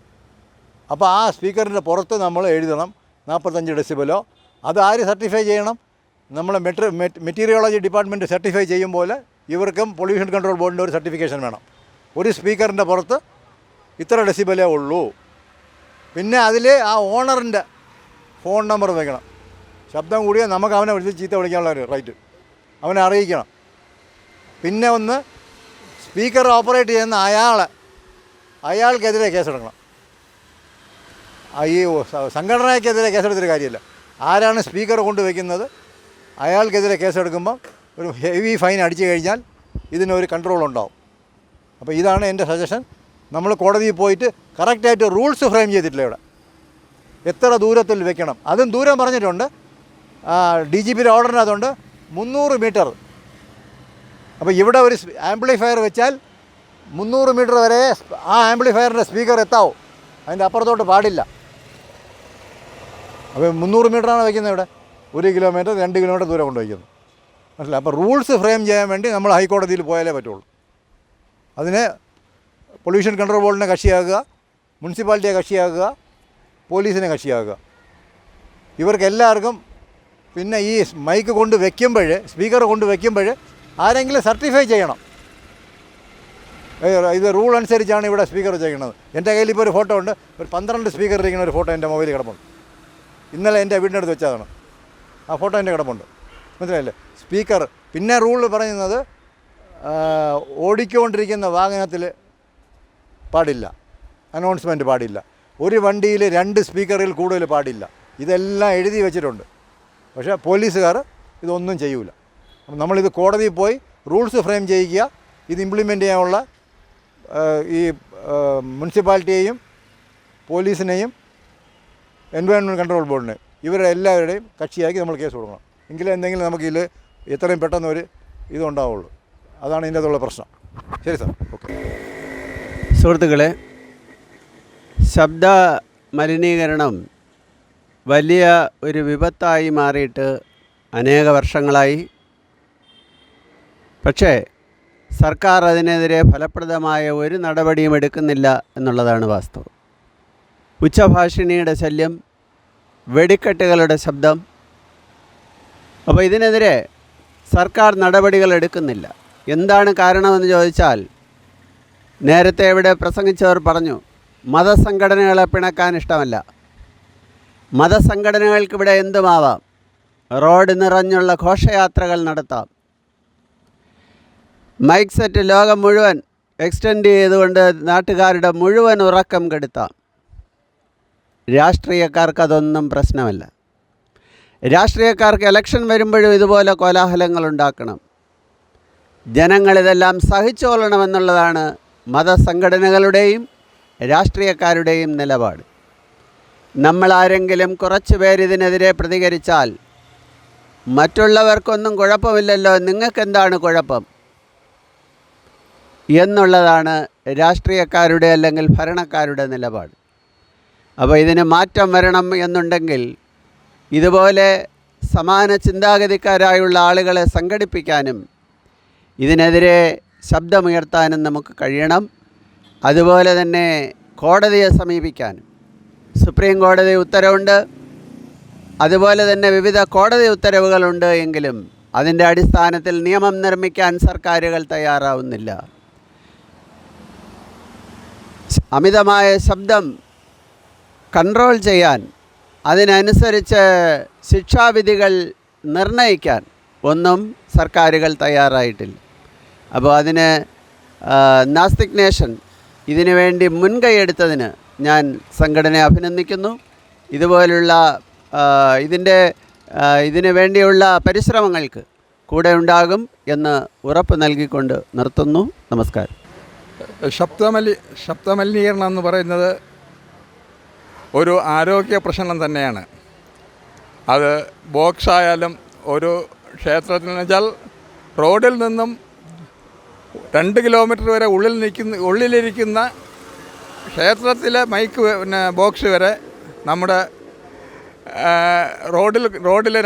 [SPEAKER 5] അപ്പോൾ ആ സ്പീക്കറിൻ്റെ പുറത്ത് നമ്മൾ എഴുതണം 45 ഡെസിബലോ. അത് ആര് സർട്ടിഫൈ ചെയ്യണം? നമ്മളെ മെറ്റീരിയോളജി ഡിപ്പാർട്ട്മെൻറ്റ് സർട്ടിഫൈ ചെയ്യുമ്പോൾ ഇവർക്കും പൊല്യൂഷൻ കൺട്രോൾ ബോർഡിൻ്റെ ഒരു സർട്ടിഫിക്കേഷൻ വേണം. ഒരു സ്പീക്കറിൻ്റെ പുറത്ത് ഇത്ര ഡെസിബലേ ഉള്ളൂ. പിന്നെ അതിൽ ആ ഓണറിൻ്റെ ഫോൺ നമ്പർ വയ്ക്കണം. ശബ്ദം കൂടിയാൽ നമുക്ക് അവനെ വിളിച്ച് ചീത്ത വിളിക്കാനുള്ള ഒരു റൈറ്റ് അവനെ അറിയിക്കണം. പിന്നെ ഒന്ന്, സ്പീക്കർ ഓപ്പറേറ്റ് ചെയ്യുന്ന അയാൾക്കെതിരെ കേസെടുക്കണം. ഈ സംഘടനയ്ക്കെതിരെ കേസെടുത്തൊരു കാര്യമില്ല. ആരാണ് സ്പീക്കർ കൊണ്ടുവയ്ക്കുന്നത് അയാൾക്കെതിരെ കേസെടുക്കുമ്പം ഒരു ഹെവി ഫൈൻ അടിച്ചു കഴിഞ്ഞാൽ ഇതിനൊരു കൺട്രോൾ ഉണ്ടാവും. അപ്പോൾ ഇതാണ് എൻ്റെ സജഷൻ. നമ്മൾ കോടതിയിൽ പോയിട്ട് കറക്റ്റായിട്ട് റൂൾസ് ഫ്രെയിം ചെയ്തിട്ടില്ല. ഇവിടെ എത്ര ദൂരത്തിൽ വെക്കണം അതും ദൂരം പറഞ്ഞിട്ടുണ്ട്. DGPയുടെ ഓർഡറിനകത്തുണ്ട് 300 മീറ്റർ. അപ്പോൾ ഇവിടെ ഒരു ആംപ്ലിഫയർ വെച്ചാൽ 300 മീറ്റർ വരെ ആ ആംപ്ലിഫയറിൻ്റെ സ്പീക്കർ എത്താവും, അതിൻ്റെ അപ്പുറത്തോട്ട് പാടില്ല. അപ്പോൾ 300 മീറ്ററാണ് വയ്ക്കുന്നത്. ഇവിടെ 1 കിലോമീറ്റർ 2 കിലോമീറ്റർ ദൂരം കൊണ്ട് വയ്ക്കുന്നു. മനസ്സിലായി? അപ്പോൾ റൂൾസ് ഫ്രെയിം ചെയ്യാൻ വേണ്ടി നമ്മൾ ഹൈക്കോടതിയിൽ പോയാലേ പറ്റുള്ളൂ. അതിന് പൊല്യൂഷൻ കൺട്രോൾ ബോർഡിനെ കക്ഷിയാക്കുക, മുനിസിപ്പാലിറ്റിയെ കക്ഷിയാക്കുക, പോലീസിനെ കക്ഷിയാക്കുക. ഇവർക്കെല്ലാവർക്കും പിന്നെ ഈ മൈക്ക് കൊണ്ട് വയ്ക്കുമ്പോൾ, സ്പീക്കർ കൊണ്ട് വയ്ക്കുമ്പോൾ ആരെങ്കിലും സർട്ടിഫൈ ചെയ്യണം. ഇത് റൂൾ അനുസരിച്ചാണ് ഇവിടെ സ്പീക്കർ വെച്ചേക്കുന്നത്. എൻ്റെ കയ്യിൽ ഇപ്പോൾ ഒരു ഫോട്ടോ ഉണ്ട്. ഒരു 12 സ്പീക്കർ ഇരിക്കുന്ന ഒരു ഫോട്ടോ എൻ്റെ മൊബൈലിൽ കിടപ്പുണ്ട്. ഇന്നലെ എൻ്റെ വീടിനടുത്ത് വെച്ചതാണ്. ആ ഫോട്ടോ എൻ്റെ കിടപ്പുണ്ട്. മനസ്സിലായില്ലേ? സ്പീക്കർ. പിന്നെ റൂൾ പറയുന്നത് ഓടിക്കൊണ്ടിരിക്കുന്ന വാഹനത്തിൽ പാടില്ല, അനൗൺസ്മെൻറ്റ് പാടില്ല, ഒരു വണ്ടിയിൽ 2 സ്പീക്കറിൽ കൂടുതൽ പാടില്ല. ഇതെല്ലാം എഴുതി വെച്ചിട്ടുണ്ട്. പക്ഷേ പോലീസുകാർ ഇതൊന്നും ചെയ്യൂല. അപ്പം നമ്മളിത് കോടതിയിൽ പോയി റൂൾസ് ഫ്രെയിം ചെയ്യിക്കുക. ഇത് ഇംപ്ലിമെൻ്റ് ചെയ്യാനുള്ള ഈ മുനിസിപ്പാലിറ്റിയെയും പോലീസിനെയും എൻവയോൺമെൻറ്റ് കൺട്രോൾ ബോർഡിനെ ഇവരുടെ എല്ലാവരുടെയും കക്ഷിയാക്കി നമ്മൾ കേസ് കൊടുക്കണം. എങ്കിലേ എന്തെങ്കിലും നമുക്കിതിൽ എത്രയും പെട്ടെന്ന് ഒരു ഇതുണ്ടാവുള്ളൂ. അതാണ് ഇതിൻ്റെ അകത്തുള്ള പ്രശ്നം. ശരി സാർ, ഓക്കെ.
[SPEAKER 6] സുഹൃത്തുക്കളെ, ശബ്ദ മലിനീകരണം വലിയ ഒരു വിപത്തായി മാറിയിട്ട് അനേക വർഷങ്ങളായി. പക്ഷേ സർക്കാർ അതിനെതിരെ ഫലപ്രദമായ ഒരു നടപടിയും എടുക്കുന്നില്ല എന്നുള്ളതാണ് വാസ്തവം. ഉച്ചഭാഷിണിയുടെ ശല്യം, വെടിക്കെട്ടുകളുടെ ശബ്ദം. അപ്പോൾ ഇതിനെതിരെ സർക്കാർ നടപടികൾ എടുക്കുന്നില്ല. എന്താണ് കാരണമെന്ന് ചോദിച്ചാൽ, നേരത്തെ ഇവിടെ പ്രസംഗിച്ചവർ പറഞ്ഞു മതസംഘടനകളെ പിണക്കാൻ ഇഷ്ടമല്ല. മതസംഘടനകൾക്കിവിടെ എന്തുമാവാം. റോഡ് നിറഞ്ഞുള്ള ഘോഷയാത്രകൾ നടത്താം. മൈക്ക് സെറ്റ് ലോകം മുഴുവൻ എക്സ്റ്റെൻഡ് ചെയ്തുകൊണ്ട് നാട്ടുകാരുടെ മുഴുവൻ ഉറക്കം കെടുത്താം. രാഷ്ട്രീയക്കാർക്കതൊന്നും പ്രശ്നമല്ല. രാഷ്ട്രീയക്കാർക്ക് ഇലക്ഷൻ വരുമ്പോഴും ഇതുപോലെ കോലാഹലങ്ങൾ ഉണ്ടാക്കണം. ജനങ്ങളിതെല്ലാം സഹിച്ചോളണമെന്നുള്ളതാണ് മതസംഘടനകളുടെയും രാഷ്ട്രീയക്കാരുടെയും നിലപാട്. നമ്മളാരെങ്കിലും കുറച്ച് പേരിതിനെതിരെ പ്രതികരിച്ചാൽ മറ്റുള്ളവർക്കൊന്നും കുഴപ്പമില്ലല്ലോ, നിങ്ങൾക്കെന്താണ് കുഴപ്പം എന്നുള്ളതാണ് രാഷ്ട്രീയക്കാരുടെ അല്ലെങ്കിൽ ഭരണക്കാരുടെ നിലപാട്. അപ്പോൾ ഇതിന് മാറ്റം വരണം എന്നുണ്ടെങ്കിൽ ഇതുപോലെ സമാന ചിന്താഗതിക്കാരായുള്ള ആളുകളെ സംഘടിപ്പിക്കാനും ഇതിനെതിരെ ശബ്ദമുയർത്താനും നമുക്ക് കഴിയണം. അതുപോലെ തന്നെ കോടതിയെ സമീപിക്കാനും. സുപ്രീം കോടതി ഉത്തരവുണ്ട്, അതുപോലെ തന്നെ വിവിധ കോടതി ഉത്തരവുകളുണ്ട്. എങ്കിലും അതിൻ്റെ അടിസ്ഥാനത്തിൽ നിയമം നിർമ്മിക്കാൻ സർക്കാരുകൾ തയ്യാറാവുന്നില്ല. അമിതമായ ശബ്ദം കൺട്രോൾ ചെയ്യാൻ, അതിനനുസരിച്ച് ശിക്ഷാവിധികൾ നിർണ്ണയിക്കാൻ ഒന്നും സർക്കാരുകൾ തയ്യാറായിട്ടില്ല. അപ്പോൾ അതിന് നാസ്തിക് നേഷൻ ഇതിനു വേണ്ടി മുൻകൈയെടുത്തതിന് ഞാൻ സംഘടനയെ അഭിനന്ദിക്കുന്നു. ഇതുപോലുള്ള ഇതിനു വേണ്ടിയുള്ള പരിശ്രമങ്ങൾക്ക് കൂടെ ഉണ്ടാകും എന്ന് ഉറപ്പ് നൽകിക്കൊണ്ട് നിർത്തുന്നു. നമസ്കാരം.
[SPEAKER 7] ശബ്ദമലിനീകരണം എന്ന് പറയുന്നത് ഒരു ആരോഗ്യ പ്രശ്നം തന്നെയാണ്. അത് ബോക്സ് ആയാലും ഒരു ക്ഷേത്രത്തിൽ വെച്ചാൽ റോഡിൽ നിന്നും 2 കിലോമീറ്റർ വരെ ഉള്ളിലിരിക്കുന്ന ക്ഷേത്രത്തിലെ മൈക്ക് ബോക്സ് വരെ നമ്മുടെ റോഡിൽ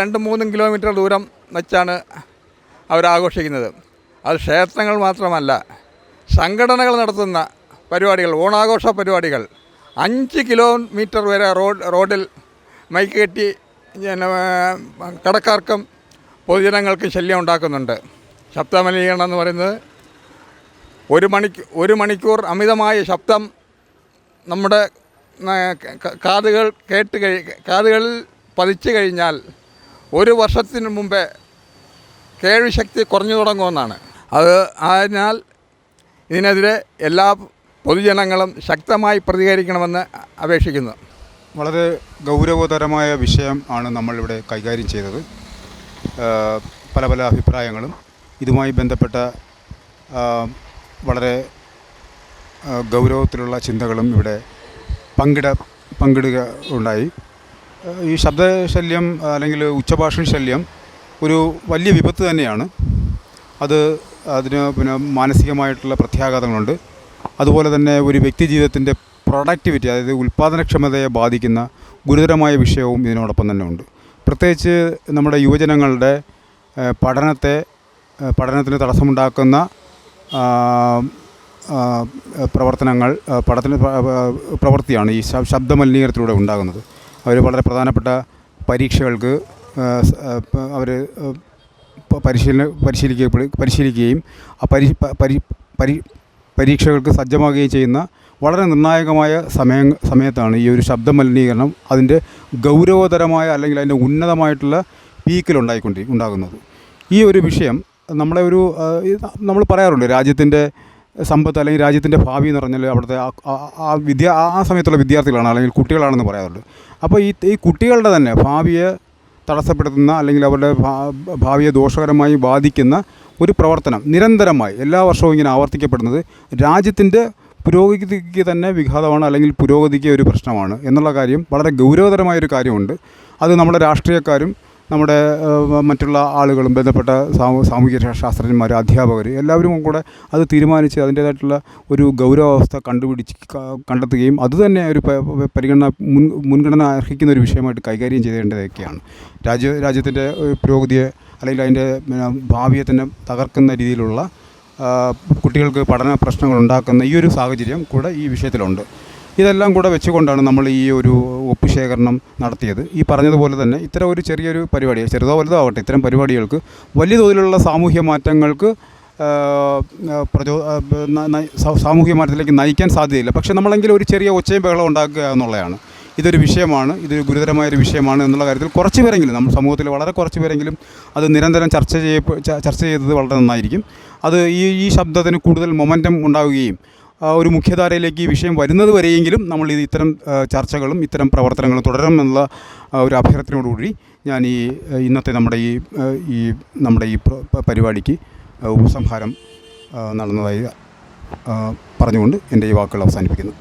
[SPEAKER 7] 2-3 കിലോമീറ്റർ ദൂരം വെച്ചാണ് അവരാഘോഷിക്കുന്നത്. അത് ക്ഷേത്രങ്ങൾ മാത്രമല്ല, സംഘടനകൾ നടത്തുന്ന പരിപാടികൾ, ഓണാഘോഷ പരിപാടികൾ 5 കിലോമീറ്റർ വരെ റോഡിൽ മൈക്ക് കെട്ടി കടക്കാർക്കും പൊതുജനങ്ങൾക്ക് ശല്യം ഉണ്ടാക്കുന്നുണ്ട്. ശബ്ദമലിനീകരണം എന്ന് പറയുന്നത് ഒരു മണിക്കൂർ അമിതമായ ശബ്ദം നമ്മുടെ കാതുകളിൽ പതിച്ചു കഴിഞ്ഞാൽ 1 വർഷത്തിന് മുമ്പേ കേൾവിശക്തി കുറഞ്ഞു തുടങ്ങുമെന്നാണ്. അതിനാൽ ഇതിനെതിരെ എല്ലാ പൊതുജനങ്ങളും ശക്തമായി പ്രതികരിക്കണമെന്ന് അപേക്ഷിക്കുന്നു.
[SPEAKER 8] വളരെ ഗൗരവതരമായ വിഷയം ആണ് നമ്മളിവിടെ കൈകാര്യം ചെയ്തത്. പല പല അഭിപ്രായങ്ങളും ഇതുമായി ബന്ധപ്പെട്ട വളരെ ഗൗരവത്തിലുള്ള ചിന്തകളും ഇവിടെ പങ്കിടുക ഉണ്ടായി. ഈ ശബ്ദശല്യം അല്ലെങ്കിൽ ഉച്ചഭാഷണ ശല്യം ഒരു വലിയ വിപത്ത് തന്നെയാണ്. അതിന് മാനസികമായിട്ടുള്ള പ്രത്യാഘാതങ്ങളുണ്ട്. അതുപോലെ തന്നെ ഒരു വ്യക്തി ജീവിതത്തിൻ്റെ പ്രൊഡക്ടിവിറ്റി, അതായത് ഉൽപ്പാദനക്ഷമതയെ ബാധിക്കുന്ന ഗുരുതരമായ വിഷയവും ഇതിനോടൊപ്പം തന്നെ ഉണ്ട്. പ്രത്യേകിച്ച് നമ്മുടെ യുവജനങ്ങളുടെ പഠനത്തിന് തടസ്സമുണ്ടാക്കുന്ന പ്രവൃത്തിയാണ് ഈ ശബ്ദമലിനീകരണത്തിലൂടെ ഉണ്ടാകുന്നത്. അവർ വളരെ പ്രധാനപ്പെട്ട പരീക്ഷകൾക്ക് അവർ പരിശീലിക്കുകയും ആ പരീക്ഷകൾക്ക് സജ്ജമാകുകയും ചെയ്യുന്ന വളരെ നിർണായകമായ സമയത്താണ് ഈ ഒരു ശബ്ദമലിനീകരണം അതിൻ്റെ ഗൗരവതരമായ അല്ലെങ്കിൽ അതിൻ്റെ ഉന്നതമായിട്ടുള്ള ഉണ്ടാകുന്നത്. ഈ ഒരു വിഷയം നമ്മൾ പറയാറുണ്ട്, രാജ്യത്തിൻ്റെ സമ്പത്ത് അല്ലെങ്കിൽ രാജ്യത്തിൻ്റെ ഭാവി എന്ന് പറഞ്ഞാൽ അവിടുത്തെ ആ സമയത്തുള്ള വിദ്യാർത്ഥികളാണ് അല്ലെങ്കിൽ കുട്ടികളാണെന്ന് പറയാറുണ്ട്. അപ്പോൾ ഈ കുട്ടികളുടെ തന്നെ ഭാവിയെ തടസ്സപ്പെടുത്തുന്ന അല്ലെങ്കിൽ അവരുടെ ഭാവിയെ ദോഷകരമായി ബാധിക്കുന്ന ഒരു പ്രവർത്തനം നിരന്തരമായി എല്ലാ വർഷവും ഇങ്ങനെ ആവർത്തിക്കപ്പെടുന്നത് രാജ്യത്തിൻ്റെ പുരോഗതിക്ക് തന്നെ വിഘാതമാണ്, അല്ലെങ്കിൽ പുരോഗതിക്ക് ഒരു പ്രശ്നമാണ് എന്നുള്ള കാര്യം വളരെ ഗൗരവതരമായൊരു കാര്യമുണ്ട്. അത് നമ്മുടെ രാഷ്ട്രീയക്കാരും നമ്മുടെ മറ്റുള്ള ആളുകളും ബന്ധപ്പെട്ട സാമൂഹിക ശാസ്ത്രജ്ഞന്മാർ, അധ്യാപകർ എല്ലാവരും കൂടെ അത് തീരുമാനിച്ച് അതിൻ്റേതായിട്ടുള്ള ഒരു ഗൗരവാവസ്ഥ കണ്ടെത്തുകയും അതുതന്നെ ഒരു മുൻഗണന അർഹിക്കുന്ന ഒരു വിഷയമായിട്ട് കൈകാര്യം ചെയ്യേണ്ടതൊക്കെയാണ്. രാജ്യത്തിൻ്റെ പുരോഗതിയെ അല്ലെങ്കിൽ അതിൻ്റെ ഭാവിയെ തന്നെ തകർക്കുന്ന രീതിയിലുള്ള കുട്ടികൾക്ക് പഠന പ്രശ്നങ്ങൾ ഉണ്ടാക്കുന്ന ഈ ഒരു സാഹചര്യം കൂടെ ഈ വിഷയത്തിലുണ്ട്. ഇതെല്ലാം കൂടെ വെച്ചുകൊണ്ടാണ് നമ്മൾ ഈ ഒരു ഒപ്പുശേഖരണം നടത്തിയത്. ഈ പറഞ്ഞതുപോലെ തന്നെ ഇത്തരം ഒരു ചെറിയൊരു പരിപാടി, ചെറുതോ വലുതോ ആവട്ടെ, ഇത്തരം പരിപാടികൾക്ക് വലിയ തോതിലുള്ള സാമൂഹ്യ മാറ്റങ്ങൾക്ക് സാമൂഹ്യ മാറ്റത്തിലേക്ക് നയിക്കാൻ സാധ്യതയില്ല. പക്ഷേ നമ്മളെങ്കിലും ഒരു ചെറിയ ഒച്ചയും ബഹളം ഉണ്ടാക്കുക എന്നുള്ളതാണ്. ഇതൊരു വിഷയമാണ്, ഇതൊരു ഗുരുതരമായൊരു വിഷയമാണ് എന്നുള്ള കാര്യത്തിൽ കുറച്ച് പേരെങ്കിലും, നമ്മൾ സമൂഹത്തിൽ വളരെ കുറച്ച് പേരെങ്കിലും അത് നിരന്തരം ചർച്ച ചെയ്തത് വളരെ നന്നായിരിക്കും. അത് ഈ ശബ്ദത്തിന് കൂടുതൽ മൊമെൻറ്റം ഉണ്ടാവുകയും ഒരു മുഖ്യധാരയിലേക്ക് ഈ വിഷയം വരുന്നത് വരെയെങ്കിലും നമ്മൾ ഇത്തരം ചർച്ചകളും ഇത്തരം പ്രവർത്തനങ്ങളും തുടരണമെന്നുള്ള ഒരു അഭ്യർത്ഥനയോടുകൂടി ഞാൻ ഇന്നത്തെ നമ്മുടെ ഈ പരിപാടിക്ക് ഉപസംഹാരം നടന്നതായി പറഞ്ഞുകൊണ്ട് എൻ്റെ ഈ വാക്കുകൾ അവസാനിപ്പിക്കുന്നു.